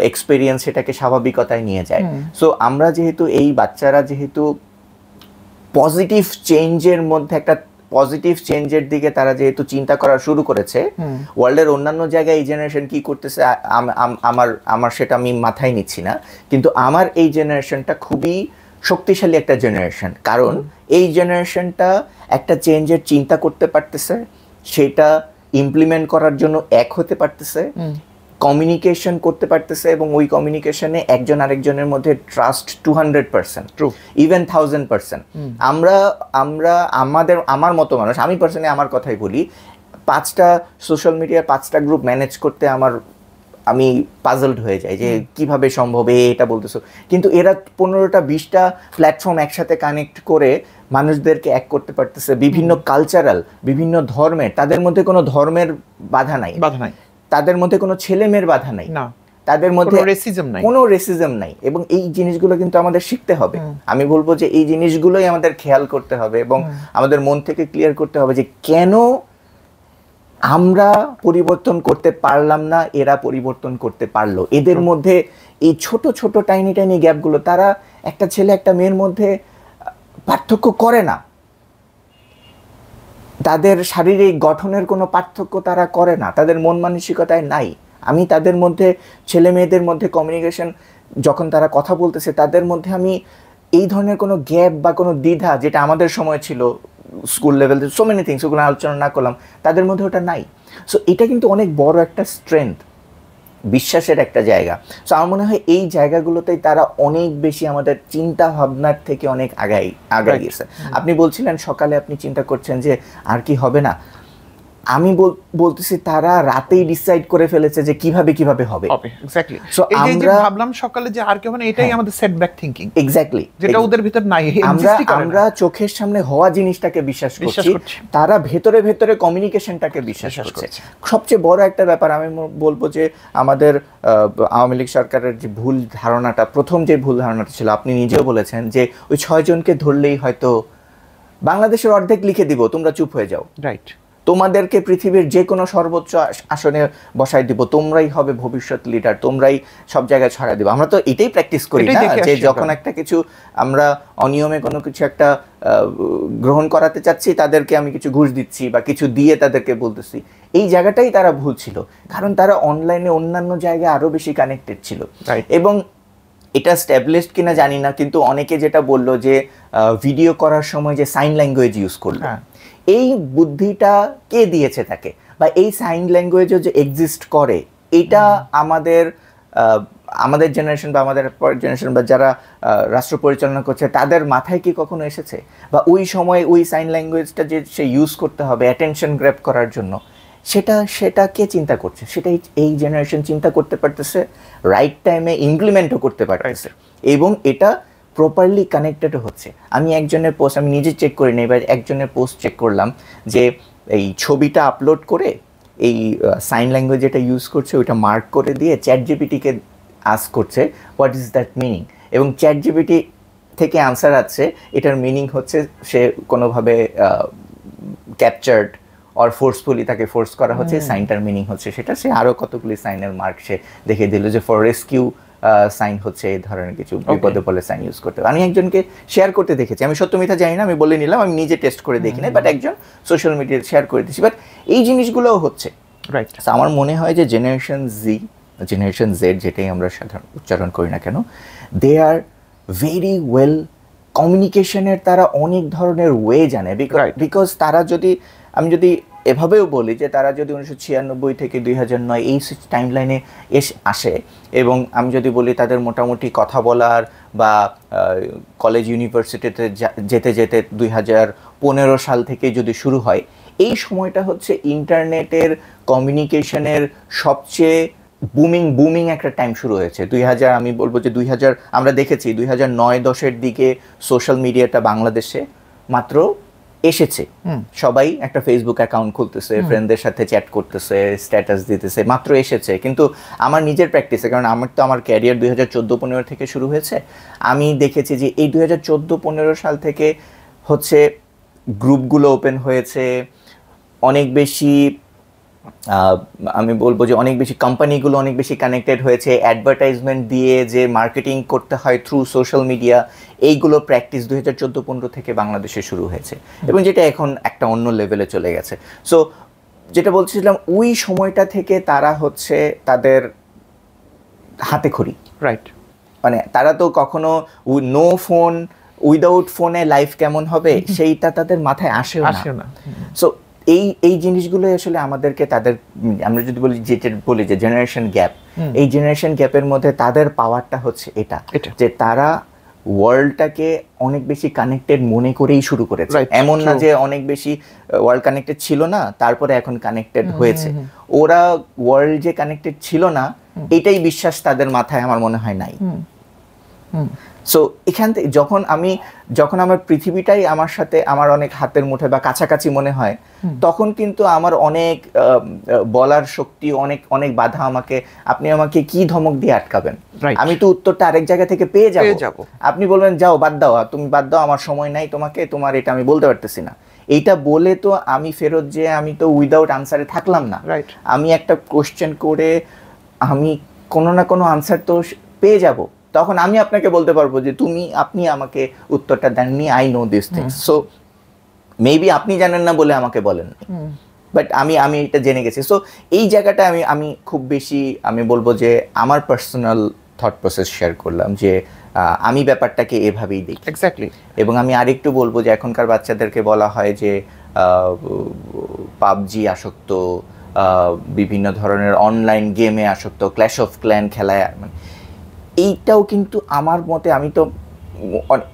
এক্সপেরিয়েন্স সেটাকে স্বাভাবিকতায় নিয়ে যায়। সো আমরা যেহেতু এই বাচ্চারা যেহেতু পজিটিভ চেঞ্জের মধ্যে একটা পজিটিভ চেঞ্জের দিকে তারা যেহেতু চিন্তা করা শুরু করেছে, ওয়ার্ল্ডের অন্যান্য জায়গায় এই জেনারেশন কি করতেছে আমার সেটা আমি মাথায় নিচ্ছি না, কিন্তু আমার এই জেনারেশনটা খুবই শক্তিশালী একটা জেনারেশন, কারণ এই জেনারেশনটা একটা চেঞ্জের চিন্তা করতে পারতেছে, সেটা ইমপ্লিমেন্ট করার জন্য এক হতে পারতেছে, কমিউনিকেশন করতে পারতেছে, এবং ওই কমিউনিকেশনে একজন আরেকজনের মধ্যে ট্রাস্ট 200%, ইভেন 1000%। আমার মতো মানুষ, আমি পার্সোনালি আমার কথাই বলি, 5টা সোশ্যাল মিডিয়ার 5টা গ্রুপ ম্যানেজ করতে আমি পাজলড হয়ে যাই যে কিভাবে সম্ভব এটা বলতেছো, কিন্তু এরা 15টা 20টা প্ল্যাটফর্ম একসাথে কানেক্ট করে মানুষদেরকে এক করতে পারতেছে, বিভিন্ন কালচারাল, বিভিন্ন ধর্মের, তাদের মধ্যে কোনো ধর্মের বাধা নাই, তাদের মধ্যে কোনো ছেলে মেয়ের বাধা নাই, তাদের মধ্যে কোনো রেসিজম নাই, এবং এই জিনিসগুলো কিন্তু আমাদের শিখতে হবে। আমি বলবো যে এই জিনিসগুলোই আমাদের খেয়াল করতে হবে, এবং আমাদের মন থেকে ক্লিয়ার করতে হবে যে কেন আমরা পরিবর্তন করতে পারলাম না, এরা পরিবর্তন করতে পারলো। এদের মধ্যে এই ছোট ছোট টাইনি টাইনি গ্যাপগুলো, তারা একটা ছেলে একটা মেয়ের মধ্যে পার্থক্য করে না, তাদের শারীরিক গঠনের কোনো পার্থক্য তারা করে না, তাদের মন মানসিকতায় নাই। আমি তাদের মধ্যে, ছেলে মেয়েদের মধ্যে কমিউনিকেশন যখন তারা কথা বলতেছে, তাদের মধ্যে আমি এই ধরনের কোনো গ্যাপ বা কোনো দ্বিধা, যেটা আমাদের সময় ছিল school level, so many things, ওগুলো আলোচনা না করলাম, তাদের মধ্যে ওটা নাই। সো এটা কিন্তু অনেক বড় একটা স্ট্রেংথ, বিশ্বাসের একটা জায়গা। সো আমার মনে হয় এই জায়গাগুলোতেই তারা অনেক বেশি আমাদের চিন্তা ভাবনার থেকে অনেক আগাই গেছে। আপনি বলছিলেন সকালে আপনি চিন্তা করছেন যে আর কি হবে না, আমি বলতেছি তারা রাতেই ডিসাইড করে ফেলেছে যে কিভাবে হবে। এক্স্যাক্টলি। সো আমরা ভাবলাম সকালে যে আর কি হবে না, এটাই আমাদের সেটব্যাক থিংকিং। এক্স্যাক্টলি, যেটা ওদের ভিতর নাই। আমরা চোখের সামনে হওয়া জিনিসটাকে বিশ্বাস করছি, তারা ভেতরে ভেতরে কমিউনিকেশনটাকে বিশ্বাস করছে। সবচেয়ে বড় একটা ব্যাপার আমি বলবো যে আমাদের আওয়ামী লীগ সরকারের যে ভুল ধারণাটা, প্রথম যে ভুল ধারণাটা ছিল, আপনি নিজেও বলেছেন যে ওই 6 জনকে ধরলেই হয়তো বাংলাদেশের অর্ধেক লিখে দিব, তোমরা চুপ হয়ে যাও, রাইট, তোমাদেরকে পৃথিবীর যে কোনো সর্বোচ্চ আসনে বসাই দিব, তোমরাই হবে ভবিষ্যৎ লিডার, তোমরাই সব জায়গায় ছড়াই দিব। আমরা তো এটাই প্র্যাকটিস করি না, যে যখন একটা কিছু আমরা অনিয়মে কোনো কিছু একটা গ্রহণ করাতে চাচ্ছি, তাদেরকে আমি কিছু ঘুষ দিচ্ছি বা কিছু দিয়ে তাদেরকে বলতেছি। এই জায়গাটাই তারা ভুল ছিল, কারণ তারা অনলাইনে অন্যান্য জায়গায় আরো বেশি কানেক্টেড ছিল। এবং এটা স্ট্যাবলিশড কিনা জানি না, কিন্তু অনেকে যেটা বললো যে ভিডিও করার সময় যে সাইন ল্যাঙ্গুয়েজ ইউজ করলো, এই বুদ্ধিটা কে দিয়েছে তাকে, বা এই সাইন ল্যাঙ্গুয়েজও যে এক্সিস্ট করে, এটা আমাদের জেনারেশন বা আমাদের পরের জেনারেশন বা যারা রাষ্ট্র পরিচালনা করছে তাদের মাথায় কি কখনো এসেছে? বা ওই সময় ওই সাইন ল্যাঙ্গুয়েজটা যে সে ইউজ করতে হবে অ্যাটেনশন গ্র্যাব করার জন্য, সেটা কে চিন্তা করছে? সেটাই এই জেনারেশন চিন্তা করতে পারতেছে, রাইট টাইমে ইমপ্লিমেন্টও করতে পারতেছে, এবং এটা প্রপারলি কানেক্টেডও হচ্ছে। আমি একজনের পোস্ট, আমি নিজে চেক করি না, এবার একজনের পোস্ট চেক করলাম যে এই ছবিটা আপলোড করে এই সাইন ল্যাঙ্গুয়েজ যেটা ইউজ করছে ওইটা মার্ক করে দিয়ে চ্যাটজিপিটিকে আস্ক করছে হোয়াট ইজ দ্যাট মিনিং, এবং চ্যাটজিপিটি থেকে আনসার আছে এটার মিনিং হচ্ছে সে কোনোভাবে ক্যাপচার্ড অর ফোর্সফুলি তাকে ফোর্স করা হচ্ছে, সাইনটার মিনিং হচ্ছে সেটা। সে আরও কতগুলি সাইনের মার্ক সে দেখিয়ে দিল যে ফর রেস্কিউ সাইন হচ্ছে এই ধরনের কিছু, বিপদে বলে সাইন ইউজ করতে। আমি একজনকে শেয়ার করতে দেখেছি, আমি সত্য মিথ্যা জানি না, আমি বলে নিলাম, আমি নিজে টেস্ট করে দেখি না, বাট একজন সোশ্যাল মিডিয়ায় শেয়ার করে দিচ্ছি। বাট এই জিনিসগুলোও হচ্ছে, রাইট। আমার মনে হয় যে জেনারেশন জেড যেটাই আমরা সাধারণ উচ্চারণ করি না কেন, দে আর ভেরি ওয়েল কমিউনিকেশনের, তারা অনেক ধরনের ওয়ে জানে, বিকজ তারা আমি যদি এভাবেও বলি যে তারা যদি 1996 থেকে 2009 এই টাইমলাইনে আসে, এবং আমি যদি বলি তাদের মোটামুটি কথা বলার বা কলেজ ইউনিভার্সিটিতে যেতে যেতে 2015 সাল থেকে যদি শুরু হয়, এই সময়টা হচ্ছে ইন্টারনেটের কমিউনিকেশনের সবচেয়ে বুমিং একটা টাইম শুরু হয়েছে। 2000, আমি বলবো যে 2000 আমরা দেখেছি 2009-10 দিকে সোশ্যাল মিডিয়াটা বাংলাদেশে মাত্র এসেছে, সবাই একটা ফেসবুক অ্যাকাউন্ট খুলতেছে, ফ্রেন্ডদের সাথে চ্যাট করতেছে, স্ট্যাটাস দিতেছে, মাত্র এসেছে। কিন্তু আমার নিজের প্র্যাকটিসে, কারণ আমার ক্যারিয়ার 2014-15 থেকে শুরু হয়েছে, আমি দেখেছি যে এই 2014-15 সাল থেকে হচ্ছে গ্রুপগুলো ওপেন হয়েছে, অনেক বেশি আমি বলবো যে অনেক বেশি কোম্পানিগুলো অনেক বেশি কানেক্টেড হয়েছে, অ্যাডভার্টাইজমেন্ট দিয়ে যে মার্কেটিং করতে হয় থ্রু সোশ্যাল মিডিয়া, এইগুলো প্র্যাকটিস 2014-15 থেকে বাংলাদেশে শুরু হয়েছে, এবং যেটা এখন একটা অন্য লেভেলে চলে গেছে। সো যেটা বলছিলাম, ওই সময়টা থেকে তারা হচ্ছে তাদের হাতে খড়ি, রাইট, মানে তারা তো কখনো নো ফোন, উইদাউট ফোনে লাইফ কেমন হবে সেইটা তাদের মাথায় আসেও না। সো এই জিনিসগুলো আসলে আমাদেরকে তাদের, আমরা যদি বলি যে জেনারেশন গ্যাপ, এই জেনারেশন গ্যাপের মধ্যে তাদের পাওয়ারটা হচ্ছে এটা যে তারা ওয়ার্ল্ডটাকে অনেক বেশি কানেক্টেড মনে করেই শুরু করেছে। এমন না যে অনেক বেশি ওয়ার্ল্ড কানেক্টেড ছিল না তারপরে এখন কানেক্টেড হয়েছে, ওরা ওয়ার্ল্ড যে কানেক্টেড ছিল না এটাই বিশ্বাস তাদের মাথায় আমার মনে হয় নাই। সো এখান থেকে যখন আমার পৃথিবীটাই আমার সাথে আমার অনেক হাতের মুঠে বা কাছাকাছি মনে হয়, তখন কিন্তু আমার অনেক বলার শক্তি, অনেক বাধা, আপনি আমাকে কি ধমক দিয়ে আটকাবেন, আমি তো উত্তরটা আরেক জায়গা থেকে পেয়ে যাব। আপনি বলবেন যাও বাদ দাও, তুমি বাদ দাও, আমার সময় নাই, তোমার এটা আমি বলতে পারতেছি না, এইটা বলে তো আমি ফেরত যে আমি তো উইদাউট আনসারে থাকলাম না। আমি একটা কোশ্চেন করে আমি কোনো না কোনো আনসার তো পেয়ে যাব, তখন আমি আপনাকে বলতে পারবো যে আপনি আমাকে উত্তরটা দেননি, I know this things. So maybe আপনি জানেন না বলে আমাকে বলেন, বাট আমি এটা জেনে গেছি। সো এই জায়গাটা আমি খুব বেশি, আমি বলবো যে আমার পার্সোনাল থট প্রসেস শেয়ার করলাম যে আমি ব্যাপারটাকে এভাবেই দেখি। এক্স্যাক্টলি। এবং আমি আরেকটু বলবো যে এখনকার বাচ্চাদেরকে বলা হয় যে পাবজি আসক্ত, বিভিন্ন ধরনের অনলাইন গেমে আসক্ত, ক্ল্যাশ অফ ক্ল্যান খেলায়, এইটাও কিন্তু আমার মতে, আমি তো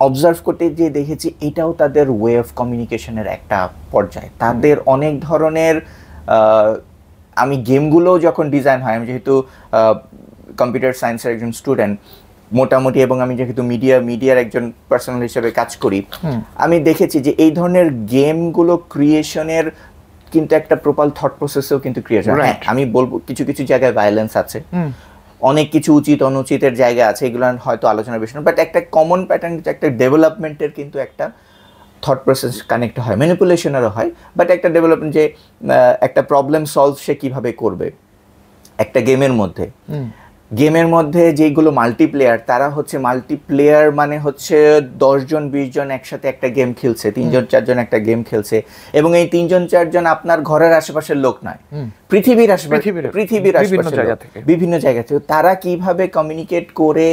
অবজার্ভ করতে যে দেখেছি, এটাও তাদের ওয়ে অফ কমিউনিকেশনের একটা পর্যায়। তাদের অনেক ধরনের, আমি গেমগুলোও যখন ডিজাইন হয়, আমি যেহেতু কম্পিউটার সায়েন্সের একজন স্টুডেন্ট মোটামুটি, এবং আমি যেহেতু মিডিয়ার একজন পার্সোনাল হিসেবে কাজ করি, আমি দেখেছি যে এই ধরনের গেমগুলো ক্রিয়েশনের কিন্তু একটা প্রপার থট প্রসেসেও কিন্তু ক্রিয়েশন। আমি বলবো কিছু কিছু জায়গায় ভায়োলেন্স আছে, অনেক কিছু উচিত অনুচিতের জায়গা আছে, এগুলো হয়তো আলোচনার বিষয় না, বাট একটা কমন প্যাটার্ন, একটা ডেভেলপমেন্টের কিন্তু একটা থট প্রসেস কানেক্ট হয়, ম্যানিপুলেশনেরও হয়, বাট একটা ডেভেলপমেন্ট, যে একটা প্রবলেম সলভ সে কীভাবে করবে একটা গেমের মধ্যে যেগুলো মাল্টিপ্লেয়ার, তারা হচ্ছে মাল্টিপ্লেয়ার মানে হচ্ছে 10 জন 20 জন একসাথে একটা গেম খেলছে, 3 জন 4 জন একটা গেম খেলছে, এবং এই 3 জন 4 জন আপনার ঘরের আশেপাশের লোক নয়, পৃথিবীর আশেপাশে, বিভিন্ন জায়গা থেকে তারা কিভাবে কমিউনিকেট করে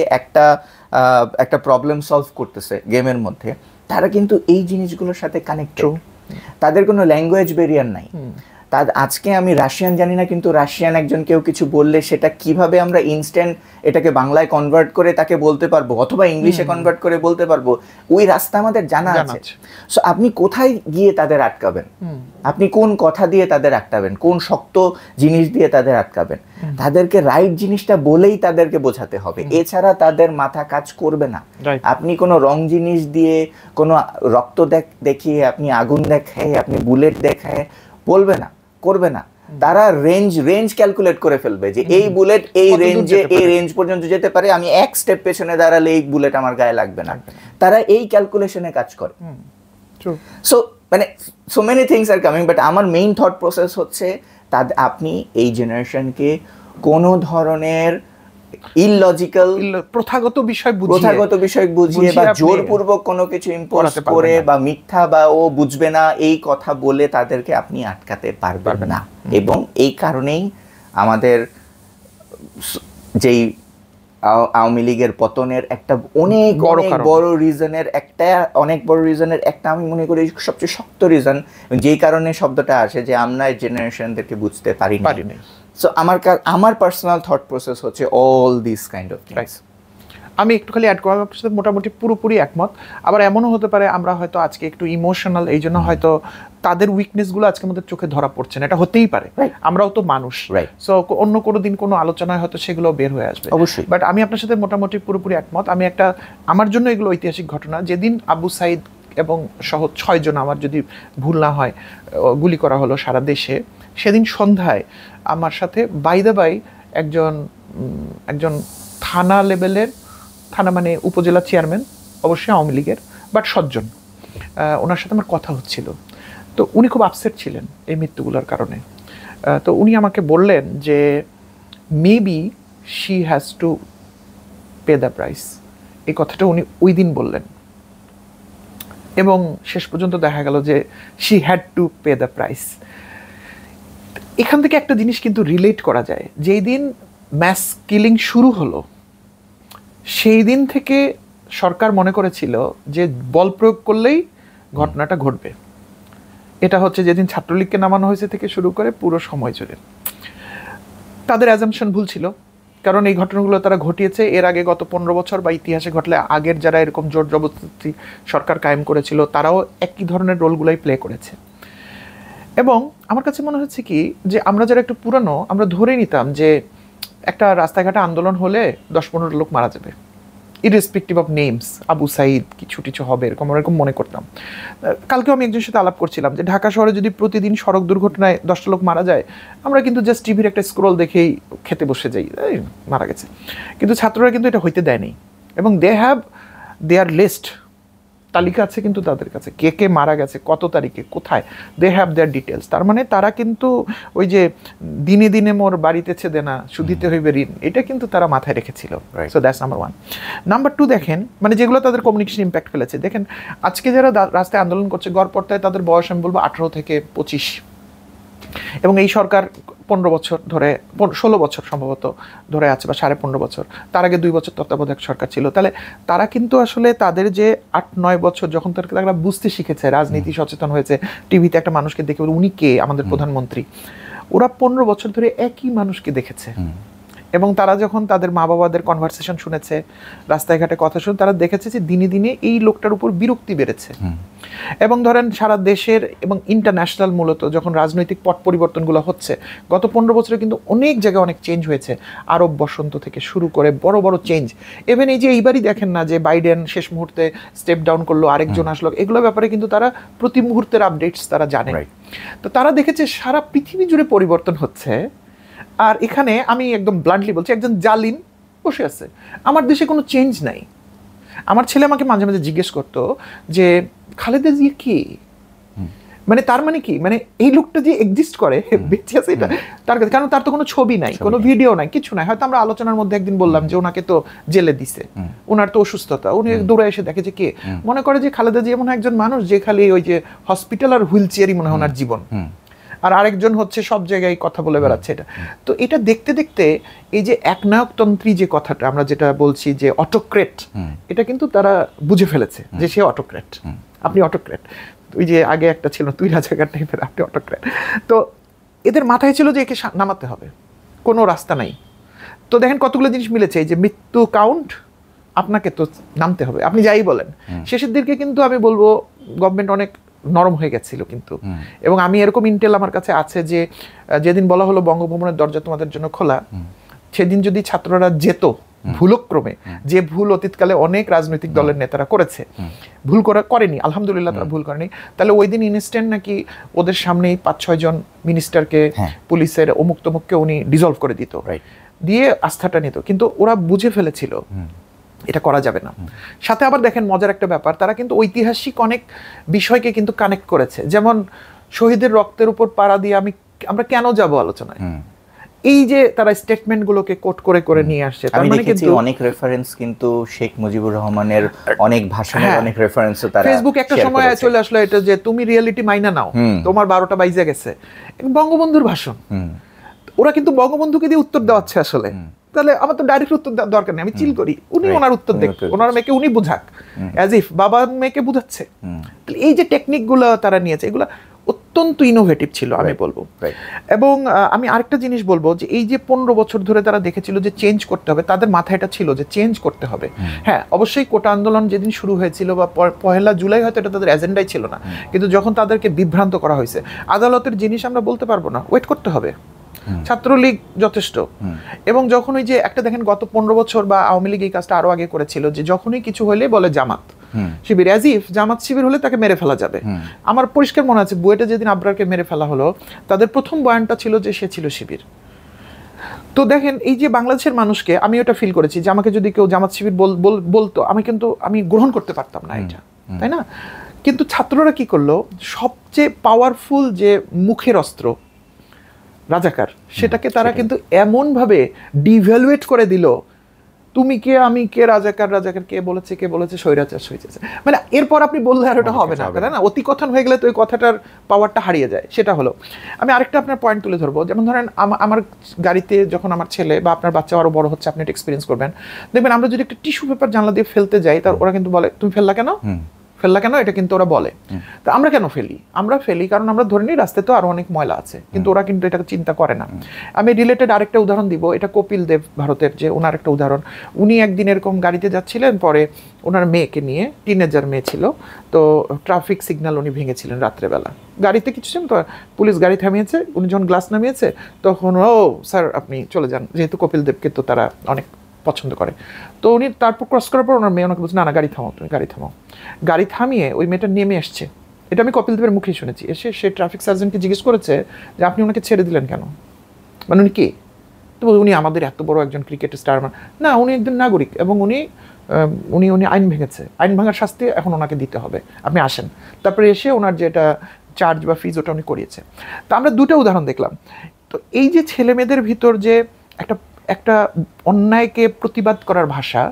একটা প্রবলেম সলভ করতেছে গেমের মধ্যে, তারা কিন্তু এই জিনিসগুলোর সাথে কানেক্টেড, তাদের কোনো ল্যাঙ্গুয়েজ ব্যারিয়ার নাই। আজকে আমি রাশিয়ান জানি না, কিন্তু রাশিয়ান একজন কেউ কিছু বললে সেটা কিভাবে আমরা ইনস্ট্যান্ট এটাকে বাংলায় কনভার্ট করে তাকে বলতে পারবো, অথবা ইংলিশে কনভার্ট করে বলতে পারবো, ওই রাস্তা আমাদের জানা আছে। সো আপনি কোথায় গিয়ে তাদের আটকাবেন, আপনি কোন কথা দিয়ে তাদের আটকাবেন, কোন শক্ত জিনিস দিয়ে তাদের আটকাবেন, তাদেরকে রাইট জিনিসটা বলেই তাদেরকে বোঝাতে হবে, এছাড়া তাদের মাথা কাজ করবে না। আপনি কোনো রং জিনিস দিয়ে, কোনো রক্ত দেখিয়ে, আপনি আগুন দেখায়, আপনি বুলেট দেখায় বলবে না, করবে না। তারা রেঞ্জ ক্যালকুলেট করে ফেলবে যে এই বুলেট এই রেঞ্জ পর্যন্ত যেতে পারে, আমি এক স্টেপ পেছনে দাঁড়ালে এই বুলেট আমার গায়ে লাগবে না। তারা এই ক্যালকুলেশনে কাজ করে। সো মানে so many things are coming, but আমার মেইন থট প্রসেস হচ্ছে আপনি এই জেনারেশনকে কোনো ধরনের ইললজিক্যাল প্রথাগত বিষয় বুঝিয়ে বা জোরপূর্বক কোনো কিছু ইম্পোজ করে বা মিথ্যা বা ও বুঝবে না এই কথা বলে তাদেরকে আপনি আটকাতে পারবেন না। এবং এই কারণেই আমাদের যেই আওয়ামী লীগের পতনের একটা অনেক বড় রিজনের একটা আমি মনে করি সবচেয়ে শক্ত রিজন, যেই কারণে শব্দটা আসে যে আমরা জেনারেশনদেরকে বুঝতে পারিনি। সো আমার পার্সোনাল থট প্রসেস হচ্ছে all this kind of things. আমি একটু খালি অ্যাড করার সাথে মোটামুটি পুরোপুরি একমত। আবার এমনও হতে পারে আমরা হয়তো আজকে একটু ইমোশনাল, এই জন্য হয়তো তাদের উইকনেসগুলো আজকে আমাদের চোখে ধরা পড়ছে না, এটা হতেই পারে, আমরাও তো মানুষ। সো অন্য কোনো দিন কোনো আলোচনায় হয়তো সেগুলো বের হয়ে আসবে অবশ্যই। বাট আমি আপনার সাথে মোটামুটি পুরোপুরি একমত। আমি আমার জন্য এগুলো ঐতিহাসিক ঘটনা। যেদিন আবু সাইদ এবং সহ 6 জন, আমার যদি ভুল না হয়, গুলি করা হলো সারা দেশে, সেদিন সন্ধ্যায় আমার সাথে বাই দ্য বাই একজন থানা লেভেলের, থানা মানে উপজেলা চেয়ারম্যান, অবশ্যই আওয়ামী লীগের, বাট সজ্জন, ওনার সাথে আমার কথা হচ্ছিল। তো উনি খুব আপসেট ছিলেন এই মৃত্যুগুলোর কারণে। তো উনি আমাকে বললেন যে maybe she has to pay the price, এই কথাটা উনি ওই দিন বললেন। এবং শেষ পর্যন্ত দেখা গেল যে she had to pay the price. এখান থেকে একটা জিনিস কিন্তু রিলেট করা যায়, যেই দিন ম্যাস কিলিং শুরু হলো সেই দিন থেকে সরকার মনে করেছিল যে বল প্রয়োগ করলেই ঘটনাটা ঘটবে। এটা হচ্ছে যেদিন ছাত্রলীগকে নামানো হয়েছে থেকে শুরু করে পুরো সময় জুড়ে। তাদের অ্যাজাম্পশন ভুল ছিল, কারণ এই ঘটনাগুলো তারা ঘটিয়েছে এর আগে গত 15 বছর বা ইতিহাসে ঘটলে আগের যারা এরকম জোর জবরদস্তি সরকার কায়েম করেছিল তারাও একই ধরনের রোলগুলাই প্লে করেছে। এবং আমার কাছে মনে হচ্ছে কি যে আমরা যারা একটু পুরানো, আমরা ধরে নিতাম যে একটা রাস্তাঘাটে আন্দোলন হলে 10-15 লোক মারা যাবে, irrespective of names, Abu Saeed কিছু হবে এরকম, এরকম মনে করতাম। কালকেও আমি একজনের সাথে আলাপ করছিলাম যে ঢাকা শহরে যদি প্রতিদিন সড়ক দুর্ঘটনায় 10টা লোক মারা যায়, আমরা কিন্তু জাস্ট টিভির একটা স্ক্রল দেখেই খেতে বসে যাই, মারা গেছে। কিন্তু ছাত্ররা কিন্তু এটা হইতে দেয়নি, এবং দে হ্যাভ দেয়ার লিস্ট, তালিকা আছে কিন্তু তাদের কাছে, কে কে মারা গেছে, কত তারিখে, কোথায়, দে হ্যাভ দেয়ার ডিটেলস। তার মানে তারা কিন্তু ওই যে দিনে দিনে মোর বাড়িতেছে দেনা শুধিতে হইবে ঋণ, এটা কিন্তু তারা মাথায় রেখেছিল। So that's number 1। নাম্বার 2 দেখেন, মানে যেগুলো তাদের কমিউনিকেশন ইম্প্যাক্ট ফেলেছে, দেখেন আজকে যারা রাস্তায় আন্দোলন করছে গড়পড়তায় তাদের বয়স আমি বলবো 18 থেকে 25, এবং এই সরকার 15 বছর ধরে, 16 বছর সম্ভবত ধরে আছে, বা 15.5 বছর, তার আগে 2 বছর তত্ত্বাবধায়ক সরকার ছিল। তাহলে তারা কিন্তু আসলে তাদের যে 8-9 বছর যখন তারা বুঝতে শিখেছে, রাজনীতি সচেতন হয়েছে, টিভিতে একটা মানুষকে দেখে উনি কে, আমাদের প্রধানমন্ত্রী, ওরা 15 বছর ধরে একই মানুষকে দেখেছে। এবং তারা যখন তাদের মা বাবাদের কনভারসেশন শুনেছে, রাস্তায় ঘাটে কথা শুনে, তারা দেখেছে যে দিনে দিনে এই লোকটার উপর বিরক্তি বেড়েছে। এবং ধরেন সারা দেশের এবং ইন্টারন্যাশনাল মূলত যখন রাজনৈতিক পট পরিবর্তনগুলো হচ্ছে, গত 15 বছরে কিন্তু অনেক জায়গায় অনেক চেঞ্জ হয়েছে, আরব বসন্ত থেকে শুরু করে বড় বড় চেঞ্জ। ইভেন এই যে এইবারই দেখেন না যে বাইডেন শেষ মুহূর্তে স্টেপ ডাউন করলো, আরেকজন আসলো, এগুলো ব্যাপারে কিন্তু তারা প্রতি মুহূর্তের আপডেটস তারা জানে। তো তারা দেখেছে সারা পৃথিবী জুড়ে পরিবর্তন হচ্ছে, আর এখানে আমি একদম ব্লান্টলি বলছি, একজন জালিম বসে আছে, আমার দেশে কোনো চেঞ্জ নাই। আমার ছেলে আমাকে মাঝে মাঝে জিজ্ঞেস করতো যে খালেদা জিয়া কি, মানে তার মানে কি, মানে এই লোকটা যে এক্সিস্ট করে বেঁচে আছে এটা তার কাছে, কারণ তার তো কোনো ছবি নাই, কোনো ভিডিও নাই, কিছু নাই। হয়তো আমরা আলোচনার মধ্যে একদিন বললাম যে ওনাকে তো জেলে দিছে, ওনার তো অসুস্থতা, উনি দৌড়ে এসে দেখে যে কে, মনে করে যে খালেদা জিয়া মনে হয় একজন মানুষ যে খালি ওই যে হসপিটাল আর হুইল চেয়ারই মনে হয় ওনার জীবন, আর আরেকজন হচ্ছে সব জায়গায় কথা বলে বেড়াচ্ছে। এটা তো এটা দেখতে দেখতে এই যে একনায়কতন্ত্রী যে কথাটা আমরা যেটা বলছি যে অটোক্রেট, এটা কিন্তু তারা বুঝে ফেলেছে যে সে অটোক্রেট, আপনি অটোক্রেট। ওই যে আগে একটা ছিল তুই রাজাকার টাইপের, আপনি অটোক্রেট। তো এদের মাথায় ছিল যে একে নামাতে হবে, কোনো রাস্তা নাই। তো দেখেন কতগুলো জিনিস মিলেছে, এই যে মৃত্যু কাউন্ট, আপনাকে তো নামতে হবে, আপনি যাই বলেন। শেষের দিকে কিন্তু আমি বলবো গভর্নমেন্ট অনেক নরম হয়ে গেছিল কিন্তু, এবং আমি এরকম ইন্টেল আমার কাছে আছে যে যেদিন বলা হলো বঙ্গভবনের দরজা তোমাদের জন্য খোলা, সেদিন যদি ছাত্ররা যেত ভুলক্রমে, যে ভুল অতীতকালে অনেক রাজনৈতিক দলের নেতারা করেছে, ভুল করেনি, আলহামদুলিল্লাহ তারা ভুল করেনি, তাহলে ওই দিন ইনস্ট্যান্ট নাকি ওদের সামনেই 5-6 জন মিনিস্টারকে, পুলিশের অমুক তমুককে উনি ডিজলভ করে দিত, দিয়ে আস্থাটা নিত। কিন্তু ওরা বুঝে ফেলেছিল এটা করা যাবে না। সাথে আবার দেখেন মজার একটা ব্যাপার, তারা কিন্তু ঐতিহাসিক অনেক বিষয়কে কিন্তু কানেক্ট করেছে, যেমন শহীদের রক্তের উপর পাড়া দিয়ে আমরা কেন যাব আলোচনায়, এই যে তারা স্টেটমেন্টগুলোকে কোট করে করে নিয়ে আসছে। তার মানে কিন্তু অনেক রেফারেন্স কিন্তু শেখ মুজিবুর রহমানের অনেক ভাষণের অনেক রেফারেন্সও তারা ফেসবুক একটা সময় চলে আসলো এটা যে তুমি রিয়েলিটি মাইনা নাও, তোমার 12টা বাইজে গেছে, বঙ্গবন্ধুর ভাষণ, ওরা কিন্তু বঙ্গবন্ধুকে দিয়ে উত্তর দেওয়াচ্ছে আসলে। তো তাহলে আমার তো ডাইরেক্ট উত্তর দরকার নেই, আমি চিল করি, উনি ওনার উত্তর দেখ, ওনার মেয়েকে উনি বুঝাক, অ্যাজ ইফ বাবা মেয়েকে বুঝাচ্ছে। এই যে টেকনিকগুলো তারা নিয়েছে, এগুলো অত্যন্ত ইনোভেটিভ ছিল আমি বলবো। এবং আমি আরেকটা জিনিস বলবো যে এই যে 15 বছর ধরে তারা দেখেছিল যে চেঞ্জ করতে হবে, তাদের মাথায় এটা ছিল যে চেঞ্জ করতে হবে। হ্যাঁ, অবশ্যই কোটা আন্দোলন যেদিন শুরু হয়েছিল বা 1 জুলাই হয়তো এটা তাদের এজেন্ডাই ছিল না, কিন্তু যখন তাদেরকে বিভ্রান্ত করা হয়েছে, আদালতের জিনিস আমরা বলতে পারবো না, ওয়েট করতে হবে, ছাত্রলীগ যথেষ্ট। এবং যখন ওই যে একটা দেখেন গত 15 বছর বা আওয়ামী লীগ এই কাজটা আরো আগে করেছিল, যে যখনই কিছু হলে বলে জামাত শিবির, অ্যাজ ইফ জামাত শিবির হলে তাকে মেরে ফেলা যাবে। আমার পরিষ্কার মনে আছে বুয়েটে যেদিন আবরারকে মেরে ফেলা হলো, তাদের প্রথম বয়ানটা ছিল যে সে ছিল শিবির। তো দেখেন এই যে বাংলাদেশের মানুষকে আমি ওটা ফিল করেছি যে আমাকে যদি কেউ জামাত শিবির বলতো, আমি গ্রহণ করতে পারতাম না এটা, তাই না? কিন্তু ছাত্ররা কি করলো, সবচেয়ে পাওয়ারফুল যে মুখের অস্ত্র রাজাকার, সেটাকে তারা কিন্তু এমনভাবে ডিভ্যালুয়েট করে দিল, তুমি কে আমি কে, রাজাকার রাজাকার, কে বলেছে স্বৈরাচার হয়েছে। মানে এরপর আপনি বললে আর ওটা হবে না, তাই না? অতিকথন হয়ে গেলে তো ওই কথাটার পাওয়ারটা হারিয়ে যায়। সেটা হলো, আমি আরেকটা আপনার পয়েন্ট তুলে ধরবো। যেমন ধরেন আমার গাড়িতে যখন আমার ছেলে বা আপনার বাচ্চা আরো বড় হচ্ছে, আপনি এটা এক্সপিরিয়েন্স করবেন, দেখবেন আমরা যদি একটা টিস্যু পেপার জানলা দিয়ে ফেলতে যাই, তার ওরা কিন্তু বলে তুমি ফেললা কেন, এটা কিন্তু ওরা বলে। তা আমরা কেন ফেলি? আমরা ফেলি কারণ আমরা ধরে নিই রাস্তায় তো আরো অনেক ময়লা আছে, কিন্তু ওরা কিন্তু এটাকে চিন্তা করে না। আমি রিলেটেড আরেকটা উদাহরণ দিব, এটা কপিল দেব ভারতের, যে ওনার একটা উদাহরণ। উনি একদিন এরকম গাড়িতে যাচ্ছিলেন, পরে ওনার মেয়েকে নিয়ে, টিনেজার মেয়ে ছিল, তো ট্রাফিক সিগন্যাল উনি ভেঙেছিলেন রাত্রেবেলা, গাড়িতে কিছু ছিলেন, তো পুলিশ গাড়ি থামিয়েছে, উনি যখন গ্লাস নামিয়েছে তখন ও স্যার আপনি চলে যান, যেহেতু কপিল দেবকে তো তারা অনেক পছন্দ করে। তো উনি তারপর ক্রস করার পর ওনার মেয়ে ওনাকে বলছে, না গাড়ি থামাও, তুমি গাড়ি থামাও। গাড়ি থামিয়ে ওই মেয়েটা নেমে এসছে, এটা আমি কপিল দেবের মুখেই শুনেছি। এসে সে ট্রাফিক সার্জনকে জিজ্ঞেস করেছে যে আপনি ওনাকে ছেড়ে দিলেন কেন, মানে উনি কে? তো উনি আমাদের এত বড় একজন ক্রিকেট স্টার। না, উনি একজন নাগরিক এবং উনি আইন ভেঙেছে, আইন ভাঙার শাস্তি এখন ওনাকে দিতে হবে, আপনি আসেন। তারপরে এসে ওনার যেটা চার্জ বা ফিজ ওটা উনি করিয়েছে। তো আমরা দুটো উদাহরণ দেখলাম। তো এই যে ছেলে মেয়েদের ভিতর যে একটা অন্যায়কে প্রতিবাদ করার ভাষা,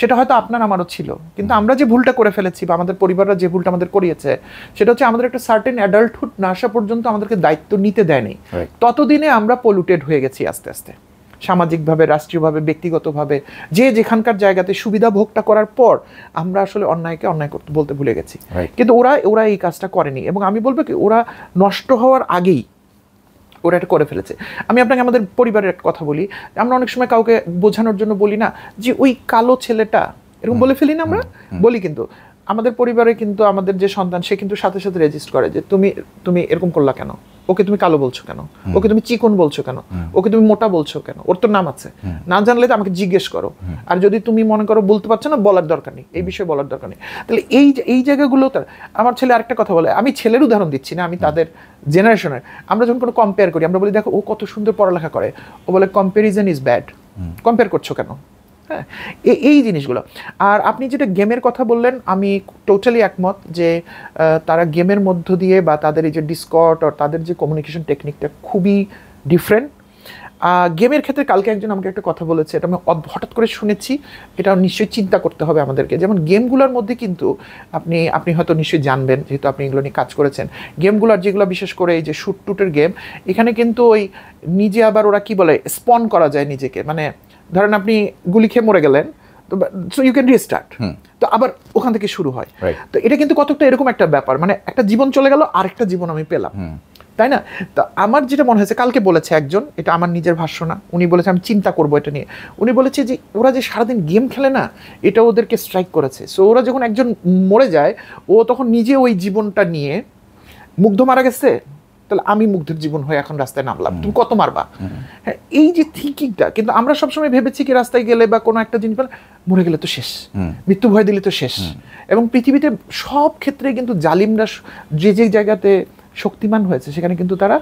সেটা হয়তো আপনার আমারও ছিল, কিন্তু আমরা যে ভুলটা করে ফেলেছি বা আমাদের পরিবাররা যে ভুলটা আমাদের করিয়েছে, সেটা হচ্ছে আমাদের একটা সার্টেন অ্যাডাল্টহুড না আসা পর্যন্ত আমাদেরকে দায়িত্ব নিতে দেয়নি। ততদিনে আমরা পলিউটেড হয়ে গেছি আস্তে আস্তে, সামাজিকভাবে, রাষ্ট্রীয়ভাবে, ব্যক্তিগতভাবে, যে যেখানকার জায়গাতে সুবিধা ভোগটা করার পর আমরা আসলে অন্যায়কে অন্যায় করতে বলতে ভুলে গেছি। কিন্তু ওরা এই কাজটা করেনি, এবং আমি বলবো কি ওরা নষ্ট হওয়ার আগেই ওরা এটা করে ফেলেছে। আমি আপনাকে আমাদের পরিবারের একটা কথা বলি, আমরা অনেক সময় কাউকে বোঝানোর জন্য বলি না যে ওই কালো ছেলেটা, এরকম বলে ফেলি না আমরা, বলি, কিন্তু আমাদের পরিবারে কিন্তু আমাদের যে সন্তান, সে কিন্তু সাথে সাথে রেজিস্ট করে যে তুমি এরকম করলা কেন, ওকে তুমি কালো বলছো কেন, ওকে তুমি চিকন বলছো কেন, ওকে তুমি মোটা বলছো কেন, ওর তো নাম আছে, না জানলে তো আমাকে জিজ্ঞেস করো, আর যদি তুমি মনে করো বলতে পারছো না, বলার দরকার নেই, এই বিষয়ে বলার দরকার নেই। তাহলে এই জায়গাগুলো, আমার ছেলে আরেকটা কথা বলে, আমি ছেলের উদাহরণ দিচ্ছি না, আমি তাদের জেনারেশনের, আমরা যখন কোনো কম্পেয়ার করি, আমরা বলি দেখো ও কত সুন্দর পড়ালেখা করে, ও বলে কম্প্যারিজন ইজ ব্যাড, কম্পেয়ার করছো কেন? হ্যাঁ, এই জিনিসগুলো। আর আপনি যেটা গেমের কথা বললেন, আমি টোটালি একমত যে তারা গেমের মধ্য দিয়ে বা তাদের এই যে ডিসকর্ড আর তাদের যে কমিউনিকেশন টেকনিকটা খুবই ডিফারেন্ট। গেমের ক্ষেত্রে কালকে একজন আমাকে একটা কথা বলেছে, এটা আমি হঠাৎ করে শুনেছি, এটা নিশ্চয়ই চিন্তা করতে হবে আমাদেরকে। যেমন গেমগুলোর মধ্যে কিন্তু আপনি হয়তো নিশ্চয়ই জানবেন, যেহেতু আপনি এগুলো নিয়ে কাজ করেছেন, গেমগুলোর যেগুলো বিশেষ করে এই যে শুট টুটের গেম, এখানে কিন্তু ওই নিজে আবার ওরা কি বলে স্পন করা যায় নিজেকে, মানে ধরেন আপনি গুলি খেয়ে মরে গেলেন, তো সো ইউ ক্যান রিস্টার্ট, তো আবার ওখান থেকে শুরু হয়। তো এটা কিন্তু কতটা এরকম একটা ব্যাপার, মানে একটা জীবন চলে গেল, আরেকটা জীবন আমি পেলাম, তাই না? তো আমার যেটা মনে হয়েছে, কালকে বলেছে একজন, এটা আমার নিজের ভাষ্য না, উনি বলেছে আমি চিন্তা করবো এটা নিয়ে, উনি বলেছে যে ওরা যে সারাদিন গেম খেলে না, এটা ওদেরকে স্ট্রাইক করেছে। সো ওরা যখন একজন মরে যায়, ও তখন নিজে ওই জীবনটা নিয়ে, মুগ্ধ মারা গেছে, তাহলে আমি মুগ্ধের জীবন হয়ে এখন রাস্তায় নামলাম, তুমি কত মারবা? হ্যাঁ, এই যে থিঙ্কিংটা, কিন্তু আমরা সবসময় ভেবেছি কি রাস্তায় গেলে বা কোনো একটা জিনিস মরে গেলে তো শেষ, মৃত্যু ভয় দিলে তো শেষ। এবং পৃথিবীতে সব ক্ষেত্রে কিন্তু জালিমরা যে জায়গাতে শক্তিমান হয়েছে, সেখানে কিন্তু তারা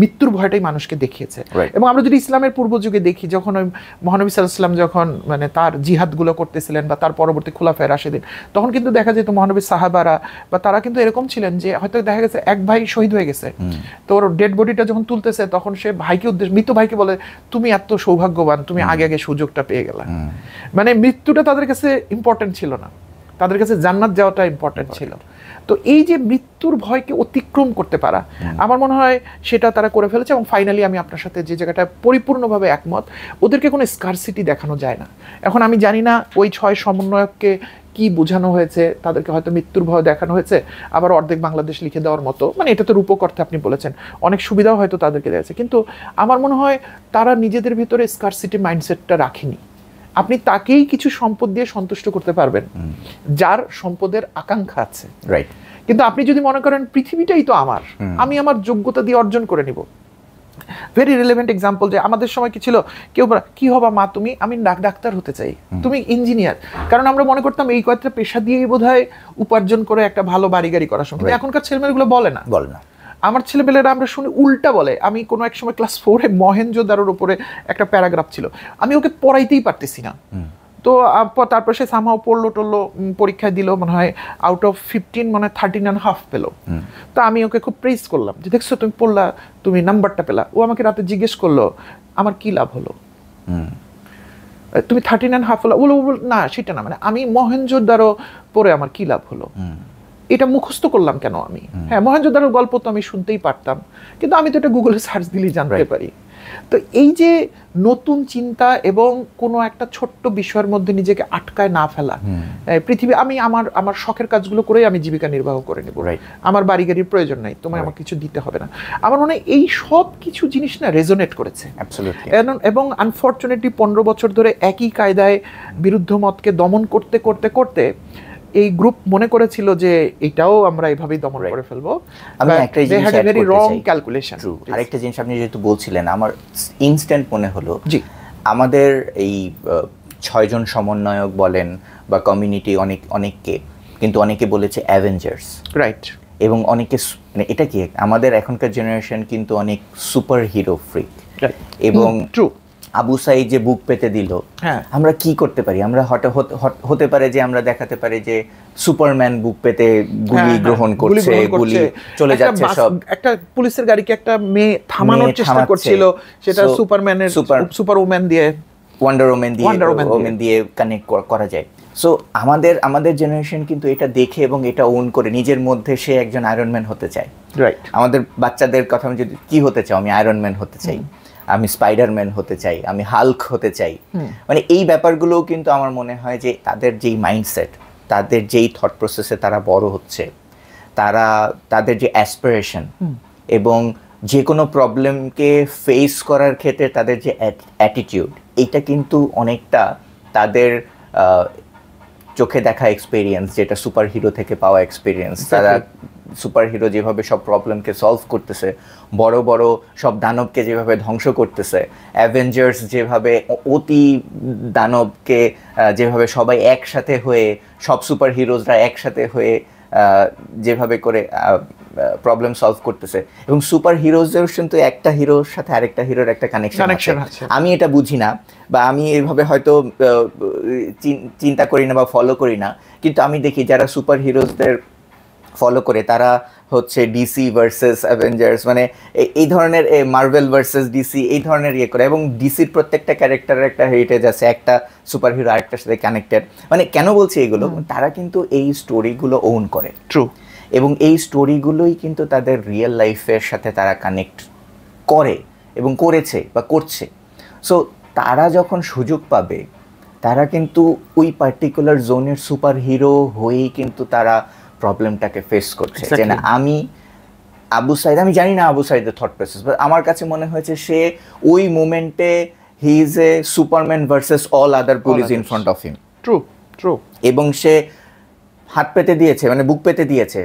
মৃত্যুর ভয়টাই মানুষকে দেখিয়েছে। এবং আমরা যদি ইসলামের পূর্ব যুগে দেখি, যখন ওই মহানবী সাল্লাল্লাহু আলাইহি ওয়াসাল্লাম যখন মানে তার জিহাদগুলো করতেছিলেন বা তার পরবর্তী খুলাফায়ে রাশিদিন, তখন কিন্তু দেখা যেত মহানবীর সাহাবারা বা তারা কিন্তু এরকম ছিলেন যে হয়তো দেখা গেছে এক ভাই শহীদ হয়ে গেছে, তো ওর ডেড বডিটা যখন তুলতেছে, তখন সে মৃত ভাইকে বলে তুমি এত সৌভাগ্যবান, তুমি আগে সুযোগটা পেয়ে গেলা। মানে মৃত্যুটা তাদের কাছে ইম্পর্টেন্ট ছিল না, তাদের কাছে জান্নাত যাওয়াটা ইম্পর্টেন্ট ছিল। তো এই যে মৃত্যুর ভয়কে অতিক্রম করতে পারা, আমার মনে হয় সেটা তারা করে ফেলেছে। এবং ফাইনালি আমি আপনার সাথে যে জায়গাটা পরিপূর্ণভাবে একমত, ওদেরকে কোনো স্কারসিটি দেখানো যায় না। এখন আমি জানি না ওই 6 সমন্বয়ককে কি বোঝানো হয়েছে, তাদেরকে হয়তো মৃত্যুর ভয় দেখানো হয়েছে, আবার অর্ধেক বাংলাদেশ লিখে দেওয়ার মতো, মানে এটা তো রূপক অর্থে আপনি বলেছেন, অনেক সুবিধাও হয়তো তাদেরকে দিয়েছে। কিন্তু আমার মনে হয় তারা নিজেদের ভিতরে স্কারসিটি মাইন্ডসেটটা রাখেনি। আপনি তাকেই কিছু সম্পদ দিয়ে সন্তুষ্ট করতে পারবেন যার সম্পদের আকাঙ্ক্ষা আছে, রাইট। কিন্তু আপনি যদি মনে করেন পৃথিবীটাই তো আমার, আমি আমার যোগ্যতা দিয়ে অর্জন করে নিব। ভেরি রিলেভেন্ট এক্সাম্পল, যে আমাদের সময় কি ছিল, কেউ কি হবা মা তুমি, আমি ডাক্তার হতে চাই, তুমি ইঞ্জিনিয়ার, কারণ আমরা মনে করতাম এই কয়েকটা পেশা দিয়েই বোধহয় উপার্জন করে একটা ভালো বাড়ি গাড়ি করা সম্ভব। এখনকার ছেলেমেয়েগুলো বলে না। আমার ছেলেমেয়েরা আমরা শুনি উল্টা বলে। আমি কোনো এক সময় ক্লাস 4-এ মহেঞ্জোদারোর উপরে একটা প্যারাগ্রাফ ছিল, আমি ওকে পড়াইতেই পারতেছি না। তো তারপর সে সামহাও পড়লো টড়লো, পরীক্ষায় দিল, মনে হয় আউট অফ 15 মানে 13.5 পেলো। তো আমি ওকে খুব প্রেজ করলাম যে দেখছো তুমি পড়লা, তুমি নাম্বারটা পেলা। ও আমাকে রাতে জিজ্ঞেস করলো আমার কি লাভ হলো, তুমি 13.5 হলো। বলো না সেটা না, মানে আমি মহেঞ্জোদারো পড়ে আমার কি লাভ হলো, এটা মুখস্থ করলাম কেন আমি? হ্যাঁ, মহেঞ্জোদারোর গল্প তো আমি শুনতেই পারতাম, কিন্তু আমি তো এটা গুগলে সার্চ দিলেই জানতে পারি। তো এই যে নতুন চিন্তা এবং কোনো একটা ছোট্ট বিষয়ের মধ্যে নিজেকে আটকায় না ফেলা, পৃথিবী আমি আমার শখের কাজগুলো করেই আমি জীবিকা নির্বাহ করে নেব, আমার বাড়ি গাড়ির প্রয়োজন নাই, তোমায় আমার কিছু দিতে হবে না। আমার মনে হয় এই সব কিছু জিনিস না রেজোনেট করেছে। এবং আনফর্চুনেটলি 15 বছর ধরে একই কায়দায় বিরুদ্ধ মতকে দমন করতে করতে করতে এই গ্রুপ মনে করেছিল যে এটাও আমরা এইভাবেই দমন করে ফেলবো। আমি একটা জিনিস ভেরি রং ক্যালকুলেশন। আরেকটা জিনিস আপনি যেহেতু বলছিলেন, আমার ইনস্ট্যান্ট মনে হলো, জি আমাদের এই 6 জন সমন্বয়ক বলেন বা কমিউনিটি অনেককে কিন্তু অনেকে বলেছে অ্যাভেঞ্জার্স, রাইট। এবং অনেকে মানে এটা কি আমাদের এখনকার জেনারেশন কিন্তু অনেক সুপার হিরো ফ্রিক, এবং আবু সাইদ যে বুক পেতে দিল, আমরা কি করতে পারি? আমরা হতে পারে যে আমরা দেখাতে পারি যে সুপারম্যান বুক পেতে গুলি গ্রহণ করছে, গুলি চলে যাচ্ছে সব। একটা পুলিশের গাড়িকে একটা মেয়ে থামানোর চেষ্টা করছিল, সেটা সুপারম্যানের সুপারউম্যান দিয়ে, ওয়ান্ডার ওম্যান দিয়ে কানেক্ট করা যায়। সো আমাদের জেনারেশন কিন্তু এটা দেখে এবং এটা ওন করে নিজের মধ্যে সে একজন আয়রন ম্যান হতে চায়, রাইট। আমাদের বাচ্চাদের কথা আমি যদি কি হতে চাও, আমি আয়রন ম্যান হতে চাই, আমি স্পাইডারম্যান হতে চাই, আমি হাল্ক হতে চাই। মানে এই ব্যাপারগুলোও কিন্তু আমার মনে হয় যে তাদের যেই মাইন্ডসেট, তাদের যেই থট প্রসেসে তারা বড় হচ্ছে, তাদের যে অ্যাসপিরেশন এবং যে কোনো প্রবলেমকে ফেস করার ক্ষেত্রে তাদের যে অ্যাটিটিউড, এটা কিন্তু অনেকটা তাদের চোখে দেখা এক্সপিরিয়েন্স, যেটা সুপার হিরো থেকে পাওয়া এক্সপিরিয়েন্স। তারা সুপার হিরো যেভাবে সব প্রবলেমকে সলভ করতেছে, বড় বড় সব দানবকে যেভাবে ধ্বংস করতেছে, অ্যাভেঞ্জার্স যেভাবে অতি দানবকে যেভাবে সবাই একসাথে হয়ে, সব সুপার হিরোজরা একসাথে হয়ে যেভাবে করে প্রবলেম সলভ করতেছে, এবং সুপার হিরোজের কিন্তু একটা হিরোর সাথে আরেকটা হিরোর একটা কানেকশন আছে। আমি এটা বুঝি না, বা আমি এইভাবে হয়তো চিন্তা করি না বা ফলো করি না, কিন্তু আমি দেখি যারা সুপার হিরোজদের ফলো করে তারা হচ্ছে ডিসি ভার্সেস অ্যাভেঞ্জার্স, মানে এই ধরনের মার্ভেল ভার্সেস ডিসি এই ধরনের ইয়ে করে, এবং ডিসির প্রত্যেকটা ক্যারেক্টারের একটা হেরিটেজ আছে, একটা সুপার হিরো আরেকটার সাথে কানেক্টেড। মানে কেন বলছি এগুলো, তারা কিন্তু এই স্টোরিগুলো ওন করে, ট্রু, এবং এই স্টোরিগুলোই কিন্তু তাদের রিয়েল লাইফের সাথে তারা কানেক্ট করে এবং করেছে বা করছে। সো তারা যখন সুযোগ পাবে, তারা কিন্তু ওই পার্টিকুলার জোনের সুপার হিরো হয়েই কিন্তু তারা প্রবলেমটাকে ফেস করছে। যে না, আমি আবু সাইদ, আমি জানি না আবু সাইদের থট প্রসেস, বাট আমার কাছে মনে হয়েছে সে ওই মোমেন্টে he is a Superman versus all other police in front of him. True true. এবং সে হাত পেতে দিয়েছে, মানে বুক পেতে দিয়েছে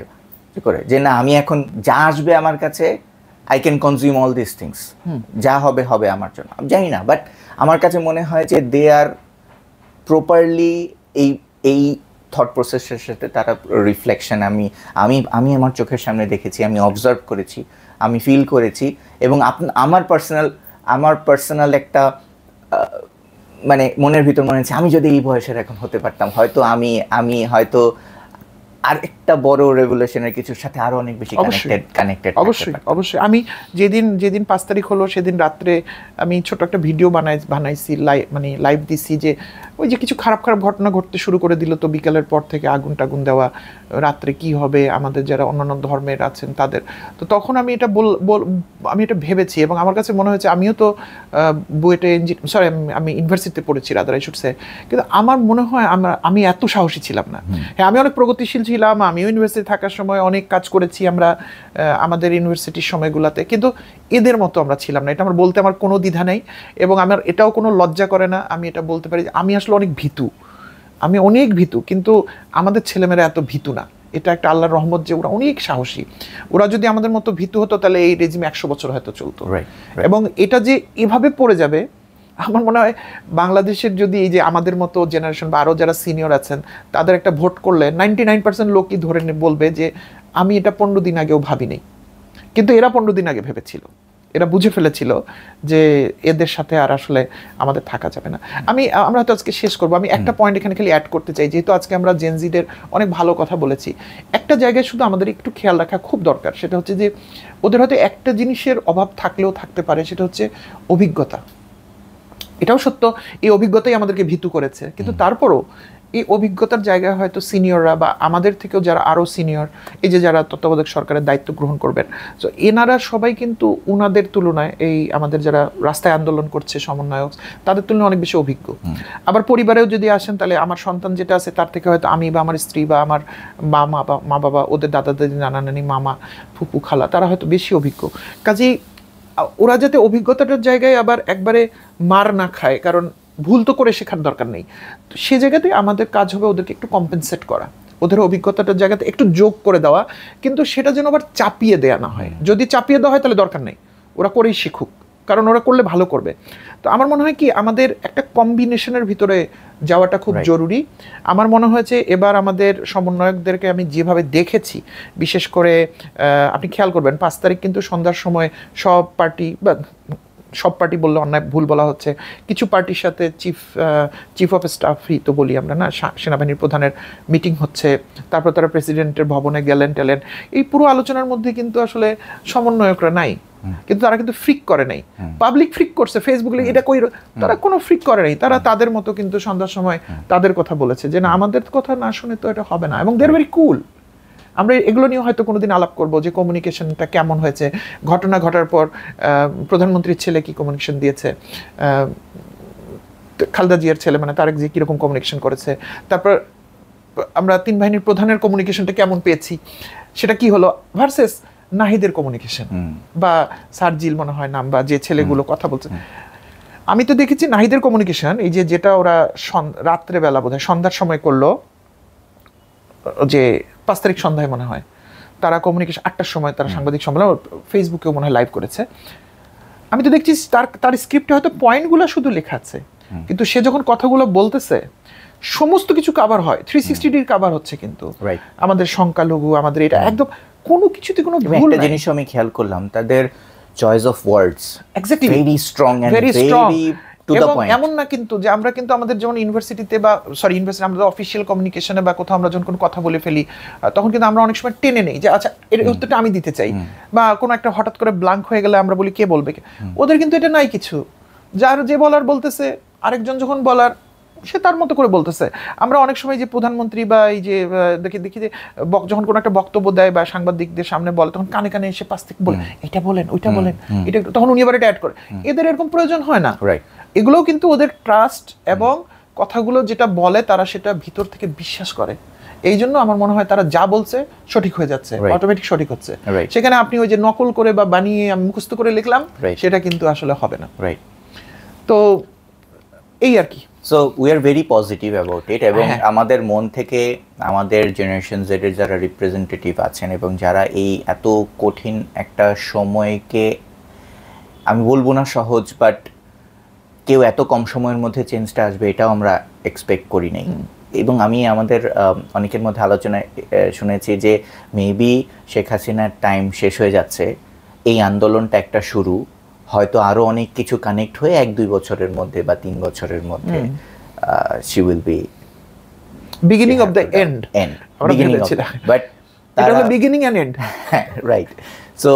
করে, যে না, আমি এখন যা আসবে আমার কাছে, I can consume all this things, যা হবে হবে আমার জন্য। আমি জানি না, বাট আমার কাছে মনে হয় যে দে আর প্রপারলি এই থট প্রসেসের সাথে তারা রিফ্লেকশন আমি আমার চোখের সামনে দেখেছি, আমি অবজার্ভ করেছি, আমি ফিল করেছি, এবং আমার পার্সোনাল একটা মানে মনের ভিতর মনে হচ্ছে আমি যদি এই বয়সের এখন হতে পারতাম, হয়তো আমি হয়তো আরেকটা বড় রেভলিউশনের কিছুর সাথে আরো অনেক বেশি কানেক্টেড। অবশ্যই আমি যেদিন 5 তারিখ হলো সেদিন রাত্রে আমি ছোট একটা ভিডিও বানাইছি, মানে লাইভ দিছি, যে ওই যে কিছু খারাপ ঘটনা ঘটতে শুরু করে দিল, তো বিকালের পর থেকে আগুন টাগুন দেওয়া, রাত্রে কি হবে আমাদের যারা অন্যান্য ধর্মের আছেন তাদের। তো তখন আমি এটা ভেবেছি, এবং আমার কাছে মনে হয়েছে, আমিও তো বুয়েটে আমি ইউনিভার্সিটিতে পড়েছি রাদার, আই শুড সে, কিন্তু আমার মনে হয় আমি এত সাহসী ছিলাম না। হ্যাঁ, আমি অনেক প্রগতিশীল ছিলাম, আমিও ইউনিভার্সিটি থাকার সময় অনেক কাজ করেছি আমরা আমাদের ইউনিভার্সিটির সময়গুলোতে, কিন্তু এদের মতো আমরা ছিলাম না। এটা আমার বলতে আমার কোনো দ্বিধা নেই, এবং আমার এটাও কোনো লজ্জা করে না। আমি এটা বলতে পারি যে আমি আসলে অনেক ভীতু, কিন্তু আমাদের ছেলেমেয়েরা এত ভীতু না। এটা একটা আল্লাহর রহমত যে ওরা অনেক সাহসী। ওরা যদি আমাদের মতো ভীতু হতো তাহলে এই রেজিম 100 বছর হয়তো চলতো। এবং এটা যে এভাবে পড়ে যাবে, আমার মনে হয় বাংলাদেশের যদি এই যে আমাদের মতো জেনারেশন বা আরও যারা সিনিয়র আছেন তাদের একটা ভোট করলে 99% লোকই ধরে বলবে যে আমি এটা 15 দিন আগেও ভাবিনি, কিন্তু এরা 15 দিন আগে ভেবেছিল, এরা বুঝে ফেলেছিল যে এদের সাথে আর আসলে আমাদের থাকা যাবে না। আমরা হয়তো আজকে শেষ করবো, আমি একটা পয়েন্ট এখানে খালি অ্যাড করতে চাই, যেহেতু আজকে আমরা জেনজিদের অনেক ভালো কথা বলেছি, একটা জায়গায় শুধু আমাদের একটু খেয়াল রাখা খুব দরকার। সেটা হচ্ছে যে ওদের হয়তো একটা জিনিসের অভাব থাকলেও থাকতে পারে, সেটা হচ্ছে অভিজ্ঞতা। এটাও সত্য, এই অভিজ্ঞতাই আমাদেরকে ভীতু করেছে, কিন্তু তারপরও এই অভিজ্ঞতার জায়গায় হয়তো সিনিয়ররা বা আমাদের থেকেও যারা আরও সিনিয়র, এই যে যারা তত্ত্বাবধায়ক সরকারের দায়িত্ব গ্রহণ করবেন, তো এনারা সবাই কিন্তু উনাদের তুলনায় এই আমাদের যারা রাস্তায় আন্দোলন করছে সমন্বয়ক, তাদের তুলনায় অনেক বেশি অভিজ্ঞ। আবার পরিবারেও যদি আসেন, তাহলে আমার সন্তান যেটা আছে তার থেকে হয়তো আমি বা আমার স্ত্রী বা আমার মা বাবা, ওদের দাদা দাদি, নানা নানি, মামা, ফুপু, খালা, তারা হয়তো বেশি অভিজ্ঞ। কাজেই ওরা যাতে অভিজ্ঞতাটার জায়গায় আবার একবারে মার না খায়, কারণ ভুল তো করে শেখার দরকার নেই, তো সে জায়গাতে আমাদের কাজ হবে ওদেরকে একটু কম্পেনসেট করা, ওদের অভিজ্ঞতাটার জায়গাতে একটু যোগ করে দেওয়া, কিন্তু সেটা যেন আবার চাপিয়ে দেওয়া না হয়। যদি চাপিয়ে দেওয়া হয় তাহলে দরকার নেই, ওরা করেই শিখুক, কারণ ওরা করলে ভালো করবে। তো আমার মনে হয় কি আমাদের একটা কম্বিনেশনের ভিতরে যাওয়াটা খুব জরুরি। আমার মনে হয়েছে এবার আমাদের সমন্বয়কদেরকে আমি যেভাবে দেখেছি, বিশেষ করে আপনি খেয়াল করবেন 5 তারিখ কিন্তু সন্ধ্যার সময় সব পার্টি বললে অন্যায়, ভুল বলা হচ্ছে, কিছু পার্টির সাথে চিফ অফ স্টাফই তো বলি আমরা না, সেনাবাহিনীর প্রধানের মিটিং হচ্ছে, তারপর তারা প্রেসিডেন্টের ভবনে গেলেন টেলেন। এই পুরো আলোচনার মধ্যে কিন্তু আসলে সমন্বয়করা নাই, কিন্তু তারা কিন্তু ফ্রিক করে নাই, পাবলিক ফ্রিক করছে ফেসবুকে, এটা কই, তারা কোনো ফ্রিক করে নাই, তারা তাদের মতো কিন্তু সন্ধ্যার সময় তাদের কথা বলেছে যে না, আমাদের কথা না শুনে তো এটা হবে না, এবং দে আর ভেরি কুল। আমরা এগুলো নিয়ে হয়তো কোনোদিন আলাপ করবো যে কমিউনিকেশনটা কেমন হয়েছে, ঘটনা ঘটার পর প্রধানমন্ত্রীর ছেলে কি কমিউনিকেশন দিয়েছে, খালেদা জিয়ার ছেলে মানে তারেক জি কীরকম কমিউনিকেশন করেছে, তারপর আমরা 3 বাহিনীর প্রধানের কমিউনিকেশনটা কেমন পেয়েছি, সেটা কি হলো, ভার্সেস নাহিদের কমিউনিকেশন বা সার্জিল মনে হয় নাম, বা যে ছেলেগুলো কথা বলছে। আমি তো দেখেছি নাহিদের কমিউনিকেশন, এই যেটা ওরা রাত্রেবেলা বোধহয় সন্ধ্যার সময় করলো, যে 5 তারিখ সন্ধ্যায় মনে হয় তারা কমিউনিকেশন 8টার সময় তারা সাংবাদিক সম্মেলন ফেসবুকেও মনে হয় লাইভ করেছে। আমি তো দেখছি তার স্ক্রিপ্টে হয়তো পয়েন্টগুলো শুধু লেখা আছে, কিন্তু সে যখন কথাগুলো বলতেছে সমস্ত কিছু কাভার হয়, 360 ডিগ্রি কাভার হচ্ছে, কিন্তু আমাদের সংখ্যালঘু, আমাদের এটা একদম কোনো কিছুতে কোনো ভুল নাই। একটা জিনিস আমি খেয়াল করলাম, তাদের choice of words exactly very strong and very to the point. এমন না কিন্তু যে আমরা কিন্তু আমাদের যেমন ইউনিভার্সিটিতে বা ইউনিভার্সিটি আমাদের অফিসিয়াল কমিউনিকেশনে বা কোথাও আমরা যখন কোনো কথা বলে ফেলি, তখন কিন্তু আমরা অনেক সময় টেনে নেই যে আচ্ছা এর উত্তরটা আমি দিতে চাই, বা কোনো একটা হঠাৎ করে ব্ল্যাঙ্ক হয়ে গেলে আমরা বলি কে বলবে। ওদের কিন্তু এটা নাই কিছু, যার যে বলার বলতেছে, আরেকজন যখন বলার সে তার মতো করে বলতেছে। আমরা অনেক সময় যে প্রধানমন্ত্রী বা এই যে দেখি যে যখন কোনো একটা বক্তব্য দেয় বা সাংবাদিকদের সামনে বলে, তখন কানে কানে এসে পাশ থেকে বলে এটা বলেন ওইটা বলেন, এটা তখন উনি আবার এটা অ্যাড করে। এদের এরকম প্রয়োজন হয় না। এগুলোও কিন্তু ওদের ট্রাস্ট এবং কথাগুলো যেটা বলে তারা সেটা ভিতর থেকে বিশ্বাস করে। এই জন্য আমার মনে হয় তারা যা বলছে সঠিক হয়ে যাচ্ছে, অটোমেটিক সঠিক হচ্ছে। সেখানে আপনি ওই যে নকল করে বা বানিয়ে আমি মুখস্থ করে লিখলাম, সেটা কিন্তু আসলে হবে না। তো এই আর কি। So we are very positive about it, এবং আমাদের মন থেকে আমাদের জেনারেশন জেড এর যারা রিপ্রেজেন্টেটিভ আছেন এবং যারা এই এত কঠিন একটা সময়কে, আমি বলবো না সহজ, বাট কেউ এত কম সময়ের মধ্যে চেঞ্জটা আসবে এটাও আমরা এক্সপেক্ট করি নাই। এবং আমি আমাদের অনেকের মধ্যে আলোচনায় শুনেছি যে মেবি শেখ হাসিনার টাইম শেষ হয়ে যাচ্ছে, এই আন্দোলনটা একটা শুরু, হয়তো আরো অনেক কিছু কানেক্ট হয়ে 1-2 বছরের মধ্যে বা 3 বছরের মধ্যে she will be beginning of the end, but এটা হলো beginning end end, right. So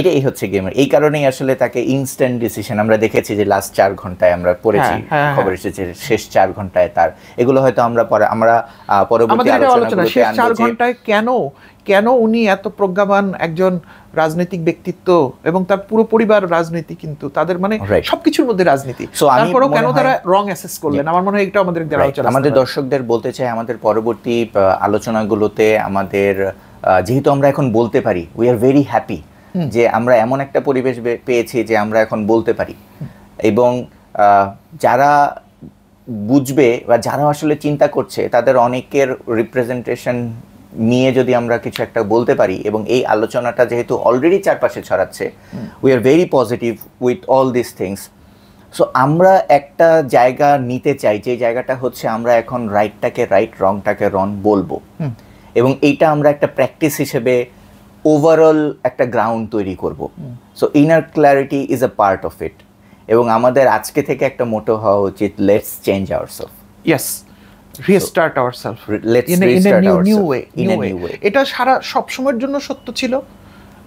এটাই হচ্ছে গেমের। এই কারণেই আসলে তাকে ইনস্ট্যান্ট ডিসিশন আমরা দেখেছি যে লাস্ট 4 ঘন্টায় আমরা পড়েছি, খবর এসেছে শেষ 4 ঘন্টায় তার, এগুলো হয়তো আমরা পরবর্তী আলোচনাগুলোতে শেষ 4 ঘন্টায় কেন উনি এত প্রজ্ঞাবান একজন রাজনৈতিক ব্যক্তিত্ব, এবং তার পুরো পরিবার রাজনীতি, কিন্তু তাদের মানে সবকিছুর মধ্যে রাজনীতি, তারপরেও কেন তারা রং অ্যাসেস করলেন, আমার মনে হয় এটা আমাদের দেওয়া উচিত। আমাদের দর্শকদের বলতে চাই, আমাদের পরবর্তী আলোচনাগুলোতে আমাদের যেহেতু আমরা এখন বলতে পারি, উই আর ভেরি হ্যাপি যে আমরা এমন একটা পরিবেশ পেয়েছি যে আমরা এখন বলতে পারি, এবং যারা বুঝবে বা যারা আসলে চিন্তা করছে তাদের অনেকের রিপ্রেজেন্টেশন নিয়ে যদি আমরা কিছু একটা বলতে পারি, এবং এই আলোচনাটা যেহেতু অলরেডি চারপাশে ছড়াচ্ছে, we are very positive with all this things. So আমরা একটা জায়গা নিতে চাই, যে জায়গাটা হচ্ছে আমরা এখন রাইটটাকে রাইট, রংটাকে রং বলবো, এবং এইটা আমরা একটা প্র্যাকটিস হিসেবে ওভারঅল একটা গ্রাউন্ড তৈরি করব। So inner clarity is a part of it, এবং আমাদের আজকে থেকে একটা মোটো হওয়া উচিত, let's change ourself. Yes, restart ourself in a new way. এটা সারা সব সময়ের জন্য সত্য ছিল,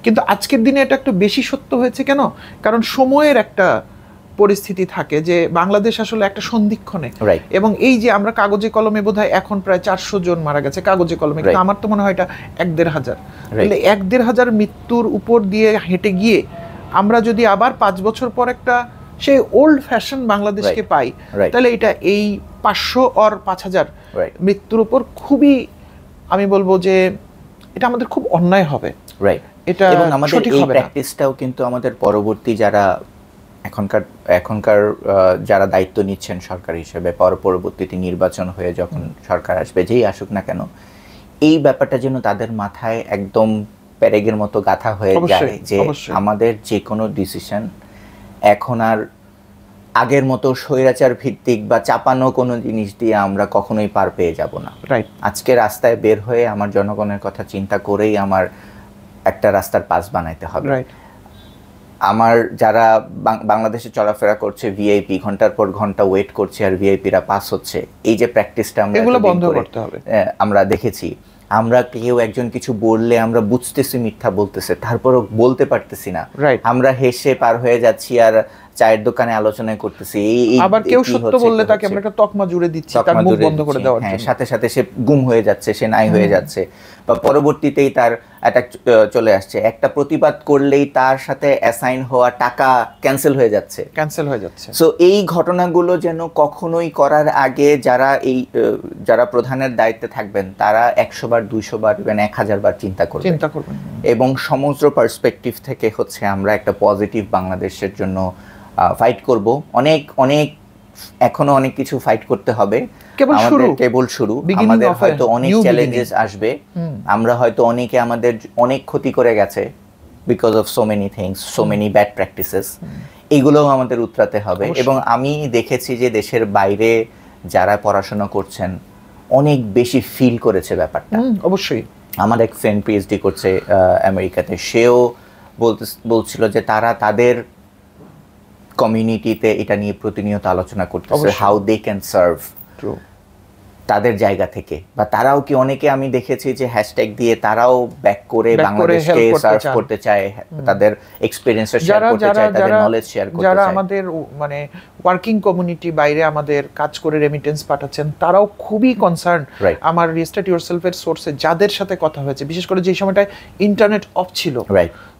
কিন্তু আজকের দিনে এটা একটু বেশি সত্য হয়েছে। কেন? কারণ সময়ের একটা পরিস্থিতি থাকে যে বাংলাদেশ আসলে একটা সন্ধিক্ষণে, এবং এই যে আমরা কাগজে কলমে বোধহয় এখন প্রায় 400 জন মারা গেছে কাগজে কলমে, কিন্তু আমার তো মনে হয় এটা 1-1.5 তাহলে 1-1.5 মৃত্যুর উপর দিয়ে হেঁটে গিয়ে আমরা যদি আবার 5 বছর পর একটা সেই ওল্ড ফ্যাশন বাংলাদেশকে পাই, তাহলে এটা এই 500 আর 5000 মৃত্যুর উপর খুবই, আমি বলবো যে এটা আমাদের খুব অন্যায় হবে। এটা এবং আমাদের এই প্র্যাকটিসটাও কিন্তু আমাদের পরবর্তী যারা এখনকার যারা দায়িত্ব নিচ্ছেন সরকার হিসেবে, পরবর্তীতে নির্বাচন হয়ে যখন সরকার আসবে, যেই আসুক না কেন, এই ব্যাপারটা যেন তাদের মাথায় একদম প্যারেগের মতো গাঁথা হয়ে যায় যে আমাদের যে কোনো ডিসিশন এখন আর আগের মতো স্বৈরাচার ভিত্তিক বা চাপানো কোনো জিনিস দিয়ে আমরা কখনোই পার পেয়ে যাব না। আজকে রাস্তায় বের হয়ে আমার জনগণের কথা চিন্তা করেই আমার একটা রাস্তার পাস বানাইতে হবে। আমার যারা বাংলাদেশে চলাফেরা করছে, ভিআইপি ঘন্টার পর ঘন্টা ওয়েট করছে আর ভিআইপিরা পাস হচ্ছে, এই যে প্র্যাকটিসটা আমরা বন্ধ করতে হবে। আমরা দেখেছি, আমরা কেউ একজন কিছু বললে আমরা বুঝতেছি মিথ্যা বলতেছে, তারপরও বলতে পারতেছি না, আমরা হেসে পার হয়ে যাচ্ছি আর চায়ের দোকানে আলোচনা করতেছি। আবার কেউ সত্য বললে তাকে আমরা একটা তকমা জুড়ে দিচ্ছি, তার মুখ বন্ধ করে দেওয়ার জন্য। সাথে সাথে সে গুম হয়ে যাচ্ছে, সে নাই হয়ে যাচ্ছে, বা পরবর্তীতেই তার অ্যাটাক চলে আসছে। একটা প্রতিবাদ করলেই তার সাথে অ্যাসাইন হওয়া টাকা ক্যান্সেল হয়ে যাচ্ছে। সো এই ঘটনাগুলো যেন কখনোই করার আগে যারা প্রধানের দায়িত্বে থাকবেন তারা 100 বার 200 বার ইভেন 1000 বার চিন্তা করবেন, এবং সমস্ত পার্সপেক্টিভ থেকে হচ্ছে আমরা একটা পজিটিভ বাংলাদেশের জন্য ফাইট করব। অনেক এখনো অনেক কিছু ফাইট করতে হবে, কেবল শুরু। আমাদের হয়তো অনেক চ্যালেঞ্জেস আসবে, আমরা হয়তো অনেকে আমাদের অনেক ক্ষতি করে গেছে because of so many things, so many bad practices, এইগুলোও আমাদের উতরাতে হবে। এবং আমি দেখেছি যে দেশের বাইরে যারা পড়াশোনা করছেন অনেক বেশি ফিল করেছে ব্যাপারটা। অবশ্যই আমার এক ফ্রেন্ড পিএইচডি করছে আমেরিকাতে, সেও বলছিল যে তারা তাদের কমিউনিটিতে এটা নিয়ে প্রতিনিয়ত আলোচনা করতেছে, হাউ দে ক্যান সার্ভ তাদের জায়গা থেকে, বা তারাও কি অনেকে আমি দেখেছি যে হ্যাশট্যাগ দিয়ে তারাও ব্যাক করে বাংলাদেশকে সার্ভ করতে চায়, তাদের এক্সপেরিয়েন্স শেয়ার করতে চায়, তাদের নলেজ শেয়ার করতে চায়। যারা আমাদের মানে ওয়ার্কিং কমিউনিটি বাইরে আমাদের কাজ করে রেমিটেন্স পাঠাচ্ছেন, তারাও খুবই কনসার্ন। আমার রিস্টার্ট ইয়োরসেলফের সোর্সে যাদের সাথে কথা হয়েছে, বিশেষ করে যে সময়টায় ইন্টারনেট অফ ছিল,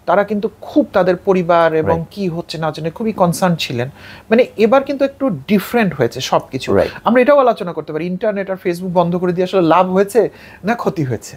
তারা কিন্তু খুব তাদের পরিবার এবং কি হচ্ছে না হচ্ছে খুবই কনসার্ন ছিলেন। মানে এবার কিন্তু একটু ডিফারেন্ট হয়েছে সবকিছু। আমরা এটাও আলোচনা করতে পারি, ইন্টারনেট আর ফেসবুক বন্ধ করে দিয়ে আসলে লাভ হয়েছে না ক্ষতি হয়েছে।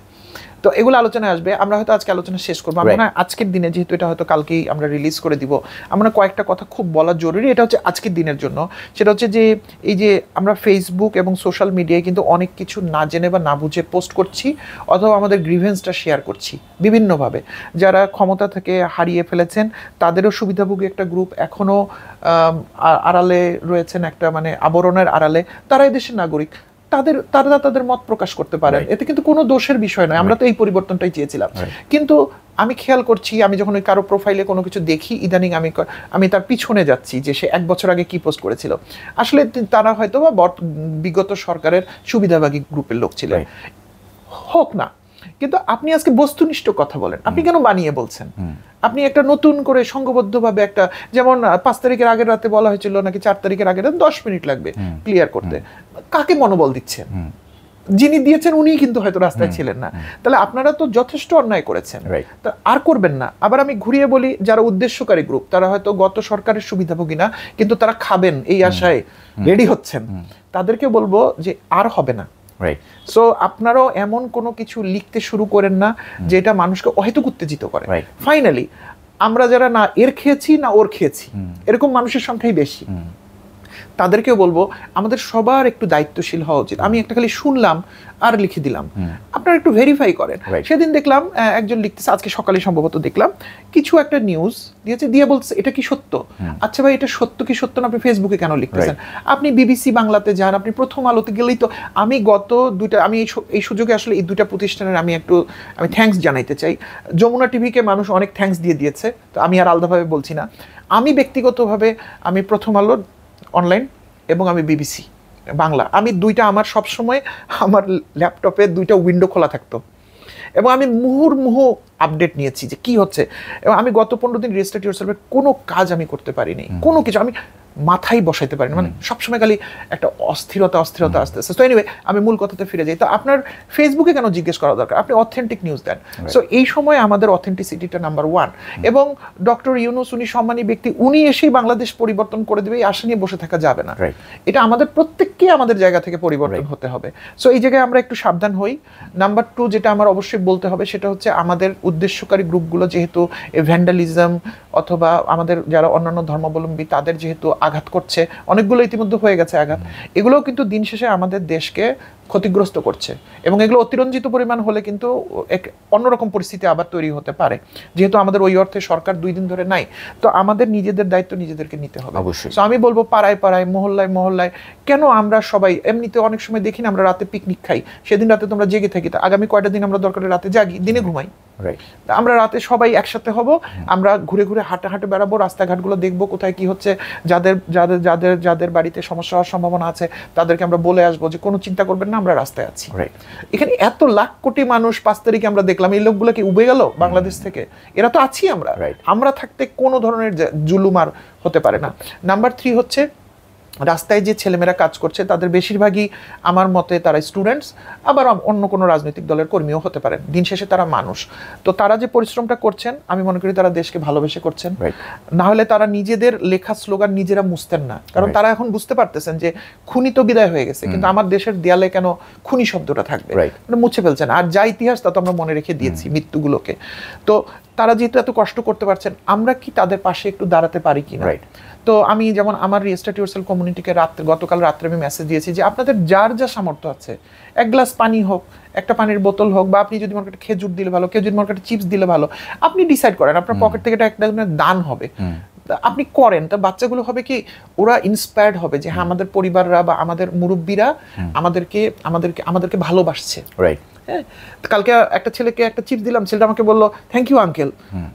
তো এগুলো আলোচনায় আসবে। আমরা হয়তো আজকে আলোচনা শেষ করবো। আমরা আজকের দিনে, যেহেতু এটা হয়তো কালকেই আমরা রিলিজ করে দিব, আমরা কয়েকটা কথা খুব বলা জরুরি। এটা হচ্ছে আজকের দিনের জন্য, সেটা হচ্ছে যে এই যে আমরা ফেসবুক এবং সোশ্যাল মিডিয়ায় কিন্তু অনেক কিছু না জেনে বা না বুঝে পোস্ট করছি, অথবা আমাদের গ্রিভেন্সটা শেয়ার করছি বিভিন্নভাবে। যারা ক্ষমতা থেকে হারিয়ে ফেলেছেন তাদেরও সুবিধাভোগী একটা গ্রুপ এখনও আড়ালে রয়েছেন, একটা মানে আবরণের আড়ালে, তারা এই দেশের নাগরিক, তারা তাদের মত প্রকাশ করতে পারেন, এতে কিন্তু কোনো দোষের বিষয় নয়। আমরা তো এই পরিবর্তনটাই চেয়েছিলাম, কিন্তু আমি খেয়াল করছি, আমি যখন ওই কারো প্রোফাইলে কোনো কিছু দেখি ইদানিং আমি তার পিছনে যাচ্ছি যে সে 1 বছর আগে কি পোস্ট করেছিল। আসলে তারা হয়তো বা বিগত সরকারের সুবিধাভোগী গ্রুপের লোক ছিলেন, হোক না, কিন্তু আপনি আজকে বস্তুনিষ্ঠ কথা বলেন, আপনি কেন বানিয়ে বলছেন? আপনি একটা নতুন করে সংঘবদ্ধভাবে একটা, যেমন 5 তারিখের আগের রাতে বলা হয়েছিল নাকি 4 তারিখের আগের রাতে 10 মিনিট লাগবে ক্লিয়ার করতে, কাকে মনোবল দিচ্ছেন? যিনি দিয়েছেন উনিই কিন্তু হয়তো রাস্তায় ছিলেন না। তাহলে আপনারা তো যথেষ্ট অন্যায় করেছেন, তা আর করবেন না। আবার আমি ঘুরিয়ে বলি, যারা উদ্দেশ্যকারী গ্রুপ তারা হয়তো গত সরকারের সুবিধাভোগী না, কিন্তু তারা খাবেন এই আশায় রেডি হচ্ছেন, তাদেরকে বলবো যে আর হবে না। সো আপনারাও এমন কোনো কিছু লিখতে শুরু করেন না যেটা মানুষকে অহেতুক উত্তেজিত করে। ফাইনালি আমরা যারা না এর খেয়েছি না ওর খেয়েছি এরকম মানুষের সংখ্যাই বেশি, তাদেরকেও বলবো আমাদের সবার একটু দায়িত্বশীল হওয়া উচিত। আমি একটা খালি শুনলাম আর লিখে দিলাম, আপনারা একটু ভেরিফাই করেন। সেদিন দেখলাম একজন লিখতেছে, আজকে সকালে সম্ভবত দেখলাম কিছু একটা নিউজ দিয়েছে, দিয়ে বলছে এটা কি সত্য? আচ্ছা ভাই, এটা সত্য কি সত্য না আপনি ফেসবুকে কেন লিখতেছেন? আপনি বিবিসি বাংলাতে যান, আপনি প্রথম আলোতে গেলেই তো। আমি গত দুইটা, আমি এই সুযোগে আসলে এই দুইটা প্রতিষ্ঠানের আমি থ্যাঙ্কস জানাইতে চাই। যমুনা টিভিকে মানুষ অনেক থ্যাঙ্কস দিয়ে দিয়েছে, তো আমি আর আলাদাভাবে বলছি না। আমি ব্যক্তিগতভাবে আমি প্রথম আলো অনলাইন এবং আমি বিবিসি বাংলা, আমি দুইটা, আমার সবসময় আমার ল্যাপটপে দুইটা উইন্ডো খোলা থাকতো এবং আমি মুহুর্মুহু আপডেট নিয়েছি যে কি হচ্ছে। এবং আমি গত 15 দিন রেস্টার্ট ইয়োরসেলফের কোনো কাজ আমি করতে পারিনি, কোনো কিছু আমি মাথায় বসাইতে পারিনি, মানে সবসময় খালি একটা অস্থিরতা আসতে আসতে। তো এনিওয়ে, আমি মূল কথাতে ফিরে যাই। তো আপনার ফেসবুকে কেন জিজ্ঞেস করা দরকার? আপনি অথেন্টিক নিউজ দেন। সো এই সময় আমাদের অথেন্টিসিটিটা নাম্বার 1। এবং ডক্টর ইউনূস উনি সম্মানী ব্যক্তি, উনি এসেই বাংলাদেশ পরিবর্তন করে দেবে, এই আশা নিয়ে বসে থাকা যাবে না। এটা আমাদের প্রত্যেককেই আমাদের জায়গা থেকে পরিবর্তন হতে হবে। সো এই জায়গায় আমরা একটু সাবধান হই। নাম্বার 2 যেটা আমার অবশ্যই বলতে হবে সেটা হচ্ছে আমাদের উদ্দেশ্যকারী গ্রুপগুলো যেহেতু ভ্যান্ডালিজম অথবা আমাদের যারা অন্যান্য ধর্মাবলম্বী তাদের যেহেতু আঘাত করছে, অনেকগুলো ইতিমধ্যে হয়ে গেছে আঘাত, এগুলোও কিন্তু দিন শেষে আমাদের দেশকে ক্ষতিগ্রস্ত করছে। এবং এগুলো অতিরঞ্জিত পরিমাণ হলে কিন্তু এক অন্যরকম পরিস্থিতি আবার তৈরি হতে পারে, যেহেতু আমাদের ওই অর্থে সরকার 2 দিন ধরে নাই। তো আমাদের নিজেদের দায়িত্ব নিজেদেরকে নিতে হবে অবশ্যই। তো আমি বলবো পাড়ায় পাড়ায়, মহল্লায় মহল্লায়, কেন আমরা সবাই এমনিতে অনেক সময় দেখি না আমরা রাতে পিকনিক খাই, সেদিন রাতে তোমরা জেগে থাকি, তা আগামী কয়টা দিন আমরা দরকারে রাতে জাগি, দিনে ঘুমাই। আমরা রাতে সবাই একসাথে হব, আমরা ঘুরে ঘুরে হাঁটে হাঁটে বেড়াবো, রাস্তাঘাটগুলো দেখবো কোথায় কি হচ্ছে, যাদের যাদের যাদের যাদের বাড়িতে সমস্যা হওয়ার সম্ভাবনা আছে তাদেরকে আমরা বলে আসবো যে কোনো চিন্তা করবেন না, আমরা রাস্তায় আছি। এখানে এত লাখ কোটি মানুষ 5 তারিখে আমরা দেখলাম, এই লোকগুলো কি উবে গেল বাংলাদেশ থেকে? এরা তো আছি আমরা থাকতে কোনো ধরনের জুলুম আর হতে পারে না। নাম্বার 3 হচ্ছে রাস্তায় যে ছেলেমেয়েরা কাজ করছে তাদের বেশিরভাগই আমার মতে তারা স্টুডেন্টস, আবার অন্য কোনো রাজনৈতিক দলের কর্মীও হতে পারেন। দিন শেষে তারা মানুষ। তো তারা যে পরিশ্রমটা করছেন আমি মনে করি তারা দেশকে ভালোবেসে করছেন, না হলে তারা নিজেদের লেখা স্লোগান নিজেরা মুছতেন না। কারণ তারা এখন বুঝতে পারতেছেন যে খুনি তো বিদায় হয়ে গেছে, কিন্তু আমার দেশের দেয়ালে কেন খুনি শব্দটা থাকবে, মানে মুছে ফেলছেন। আর যা ইতিহাস তা তো আমরা মনে রেখে দিয়েছি, মৃত্যুগুলোকে। তো তারা যেহেতু এত কষ্ট করতে পারছেন, আমরা কি তাদের পাশে একটু দাঁড়াতে পারি কিনা? তো আমি যেমন আমার রিস্টার্ট ইয়োরসেলফ কমিউনিটিকে গতকাল রাত্রে আমি মেসেজ দিয়েছি যে আপনাদের যার যা সামর্থ্য আছে, 1 গ্লাস পানি হোক, একটা পানির বোতল হোক, বা আপনি যদি মার্কেটে খেজুর দিলে ভালো, কেউ যদি মার্কেটে চিপস দিলে ভালো, আপনি ডিসাইড করেন আপনার পকেট থেকে এটা একটা দান হবে, আপনি করেন। তা বাচ্চাগুলো হবে কি, ওরা ইন্সপায়ার্ড হবে যে হ্যাঁ আমাদের পরিবাররা বা আমাদের মুরব্বীরা আমাদেরকে ভালোবাসছে। হ্যাঁ, কালকে একটা ছেলেকে একটা চিপস দিলাম, ছেলেটা আমাকে বললো থ্যাংক ইউ আঙ্কেল।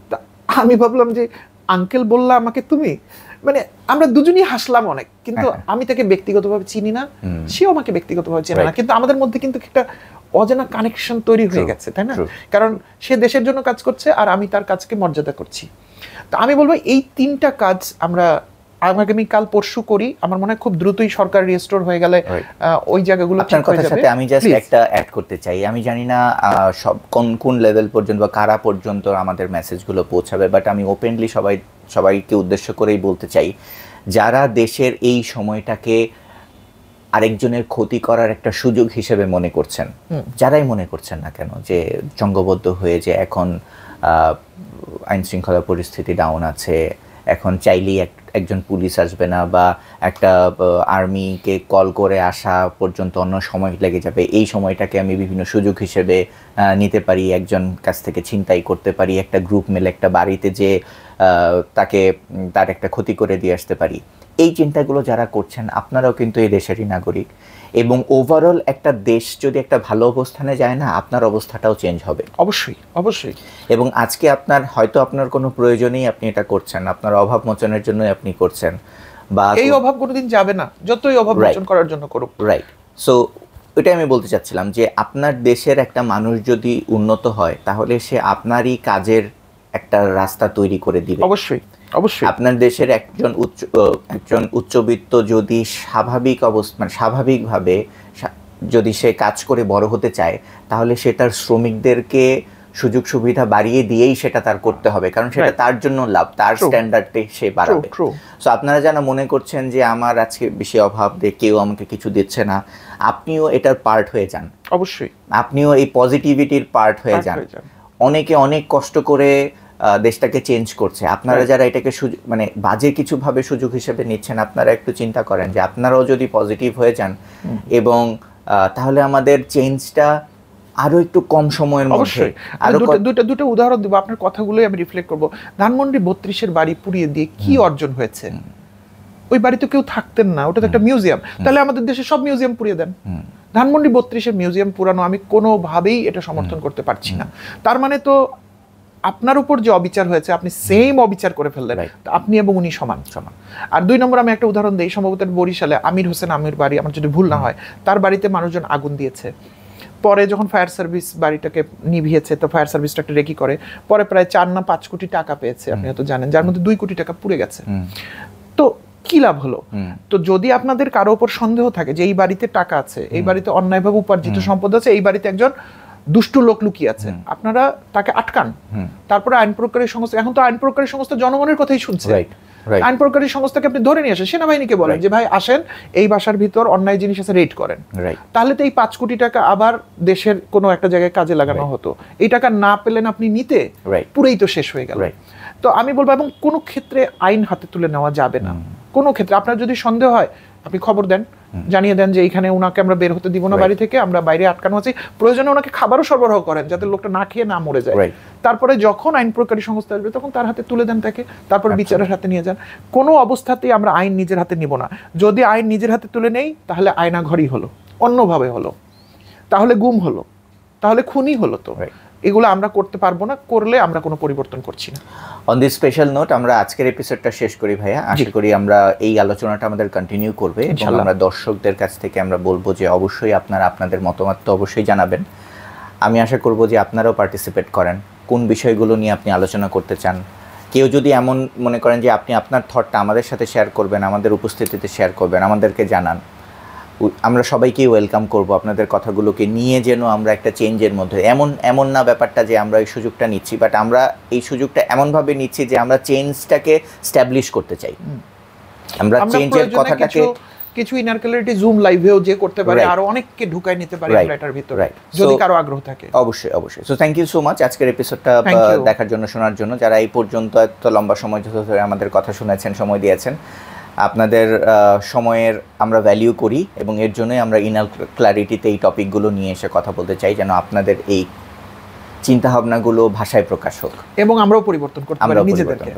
তা আমি ভাবলাম যে আঙ্কেল বললা আমাকে তুমি, মানে আমরা দুজনই হাসলাম অনেক, কিন্তু আমি তাকে ব্যক্তিগতভাবে চিনি না, সেও আমাকে ব্যক্তিগতভাবে চেনে না, কিন্তু আমাদের মধ্যে কিন্তু একটা অজানা কানেকশন তৈরি হয়ে গেছে, তাই না? কারণ সে দেশের জন্য কাজ করছে আর আমি তার কাজকে মর্যাদা করছি। তো আমি বলবো এই 3টা কাজ আমরা আগামীকাল পরশু করি, আমার মনে হয় খুব দ্রুতই সরকার রিস্টোর হয়ে গেলে ওই জায়গাগুলো ঠিক হয়ে যাবে। আমি জাস্ট একটা অ্যাড করতে চাই, আমি জানি না সব কোন লেভেল পর্যন্ত বা কারা পর্যন্ত আমাদের মেসেজগুলো পৌঁছাবে, বাট আমি ওপেনলি সবাইকে উদ্দেশ্য করেই বলতে চাই, যারা দেশের এই সময়টাকে আরেকজনের ক্ষতি করার একটা সুযোগ হিসেবে মনে করছেন, যারাই মনে করছেন না কেন, যে জঙ্গবদ্ধ হয়ে যে এখন আইন শৃঙ্খলা পরিস্থিতি ডাউন আছে, এখন চাইলেই একজন পুলিশ আসবে না বা একটা আর্মিকে কল করে আসা পর্যন্ত অন্য সময় লেগে যাবে, এই সময়টাকে আমি বিভিন্ন সুযোগ হিসেবে নিতে পারি, একজন কাছ থেকে ছিনতাই করতে পারি, একটা গ্রুপ মিলে একটা বাড়িতে যে তার একটা ক্ষতি করে দিয়ে আসতে পারি, এই চিন্তাগুলো যারা করছেন আপনারাও কিন্তু এই দেশেরই নাগরিক, এবং ওভারঅল একটা দেশ যদি একটা ভালো অবস্থানে যায় না, আপনার অবস্থাটাও চেঞ্জ হবে। অবশ্যই অবশ্যই। এবং আজকে আপনার কোনো প্রয়োজনেই আপনি এটা করছেন, আপনার অভাব মোচনের জন্যই আপনি করছেন, বা এই অভাব কোনোদিন যাবে না যতই অভাব মোচন করার জন্য করুক। রাইট। সো ওইটাই আমি বলতে চাচ্ছিলাম যে আপনার দেশের একটা মানুষ যদি উন্নত হয় তাহলে সে আপনারই কাজের একটা রাস্তা তৈরি করে দিবে। অবশ্যই অবশ্যই। আপনার দেশের একজন উচ্চবিত্ত যদি স্বাভাবিকভাবে যদি সে কাজ করে বড় হতে চায়, তাহলে সে তার শ্রমিকদেরকে সুযোগ সুবিধা বাড়িয়ে দিয়েই সেটা তার করতে হবে, কারণ সেটা তার জন্য লাভ, তার স্ট্যান্ডার্ডে সে বাড়াবে। সো আপনারা যারা মনে করছেন যে আমার আজকে বেশি অভাব, কেউ আমাকে কিছু দিচ্ছে না, আপনিও এটার পার্ট হয়ে যান। অবশ্যই আপনিও এই পজিটিভিটির পার্ট হয়ে যান। অনেকে অনেক কষ্ট করে দেশটাকে চেঞ্জ করছে, আপনারা যারা এটাকে মানে বাজে কিছু ভাবে সুযোগ হিসেবে নিচ্ছেন, আপনারা একটু চিন্তা করেন যে আপনারাও যদি পজিটিভ হয়ে যান, এবং তাহলে আমাদের চেঞ্জটা আরো একটু কম সময়ের মধ্যে। দুটো উদাহরণ দেবো, আপনার কথাগুলোই আমি রিফ্লেক্ট করবো। ধানমন্ডি 32-এর বাড়ি পুড়িয়ে দিয়ে কি অর্জন হয়েছে? ওই বাড়িতে কেউ থাকতেন না, ওটা তো একটা মিউজিয়াম। তাহলে আমাদের দেশে সব মিউজিয়াম পুড়িয়ে দেন। ধানমন্ডি 32-এর মিউজিয়াম পুরানো আমি কোনোভাবেই এটা সমর্থন করতে পারছি না। তার মানে তো আপনার উপর যে অবিচার হয়েছে, আপনি সেম অবিচার করে ফেললেন, আপনি এবং উনি সমান। আর 2 নম্বর আমি একটা উদাহরণ দিই, সম্ভবত বরিশালে আমির হোসেন আমির বাড়ি, আমার যদি ভুল না হয়, তার বাড়িতে মানুষজন আগুন দিয়েছে। পরে যখন ফায়ার সার্ভিস বাড়িটাকে নিভিয়েছে, তো ফায়ার সার্ভিসটা একটা রেকি করে, পরে প্রায় 4 না 5 কোটি টাকা পেয়েছে, আপনি হয়তো জানেন, যার মধ্যে 2 কোটি টাকা পুড়ে গেছে। তো কি লাভ হলো? তো যদি আপনাদের কারো উপর সন্দেহ থাকে যে এই বাড়িতে টাকা আছে, এই বাড়িতে অন্যায়ভাবে উপার্জিত সম্পদ আছে, এই বাড়িতে একজন দুষ্টু লোক লুকিয়ে আছে, আপনারা তাকে আটকান। তারপরে আইন প্রয়োগকারী সংস্থা, এখন তো আইন প্রয়োগকারী সংস্থা জনগণের কথাই শুনছে। আইন প্রয়োগকারী সংস্থাকে আপনি ধরে নিয়ে আসেন, সেনাবাহিনীকে বলেন যে ভাই আসেন, এই বাসার ভিতর অন্যায় জিনিস আছে, রেড করেন। তাহলে তো এই 5 কোটি টাকা আবার দেশের কোনো একটা জায়গায় কাজে লাগানো হতো। এই টাকা না পেলেন আপনি নিতে, পুরোই তো শেষ হয়ে গেল। তো আমি বলবো, এবং কোনো ক্ষেত্রে আইন হাতে তুলে নেওয়া যাবে না। কোনো ক্ষেত্রে আপনার যদি সন্দেহ হয়, আপনি খবর দেন, জানিয়ে দেন যে এইখানে ওনাকে আমরা বের হতে দিব না বাড়ি থেকে, আমরা বাইরে আটকানো আছি। প্রয়োজনে ওনাকে খাবারও সরবরাহ করেন, যাতে লোকটা না খেয়ে না মরে যায়। তারপরে যখন আইন প্রয়োগকারী সংস্থা আসবে, তখন তার হাতে তুলে দেন তাকে, তারপর বিচারের হাতে নিয়ে যান। কোনো অবস্থাতেই আমরা আইন নিজের হাতে নিব না। যদি আইন নিজের হাতে তুলে নেই, তাহলে আয়না ঘরই হলো, অন্যভাবে হলো, তাহলে গুম হলো, তাহলে খুনি হলো। তো এগুলো আমরা করতে পারবো না, করলে আমরা কোনো পরিবর্তন করছি না। অন দিস স্পেশাল নোট আমরা আজকের এপিসোডটা শেষ করি ভাইয়া। আশা করি আমরা এই আলোচনাটা আমাদের কন্টিনিউ করবে, এবং আমরা দর্শকদের কাছ থেকে আমরা বলবো যে অবশ্যই আপনারা আপনাদের মতামত তো অবশ্যই জানাবেন। আমি আশা করব যে আপনারাও পার্টিসিপেট করেন, কোন বিষয়গুলো নিয়ে আপনি আলোচনা করতে চান। কেউ যদি এমন মনে করেন যে আপনি আপনার থটটা আমাদের সাথে শেয়ার করবেন, আমাদের উপস্থিতিতে শেয়ার করবেন, আমাদেরকে জানান, আমরা সবাইকেই ওয়েলকাম করব। আপনাদের কথাগুলোকে নিয়ে যেন আমরা একটা চেঞ্জের মধ্যে, এমন না ব্যাপারটা যে আমরা এই সুযোগটা নিচ্ছি, বাট আমরা এই সুযোগটা এমনভাবে নিচ্ছি যে আমরা চেঞ্জটাকে স্ট্যাবলিশ করতে চাই। আমরা চেঞ্জের কথাটাকে কিছু ইনার ক্লারিটি জুম লাইভেও যে করতে পারে, আর অনেককে ঢুকাই নিতে পারে এটার ভিতরে, যদি কারো আগ্রহ থাকে। অবশ্যই অবশ্যই। So thank you so much আজকের এপিসোডটা দেখার জন্য, শোনার জন্য। যারা এই পর্যন্ত এত লম্বা সময় ধরে আমাদের কথা শুনেছেন, সময় দিয়েছেন, আপনাদের সময়ের আমরা ভ্যালিউ করি, এবং এর জন্যই আমরা ইনার ক্লারিটিতে এই টপিকগুলো নিয়ে এসে কথা বলতে চাই, যেন আপনাদের এই চিন্তাভাবনাগুলো ভাষায় প্রকাশ হোক, এবং আমরাও পরিবর্তন করতে পারি নিজেদেরকে।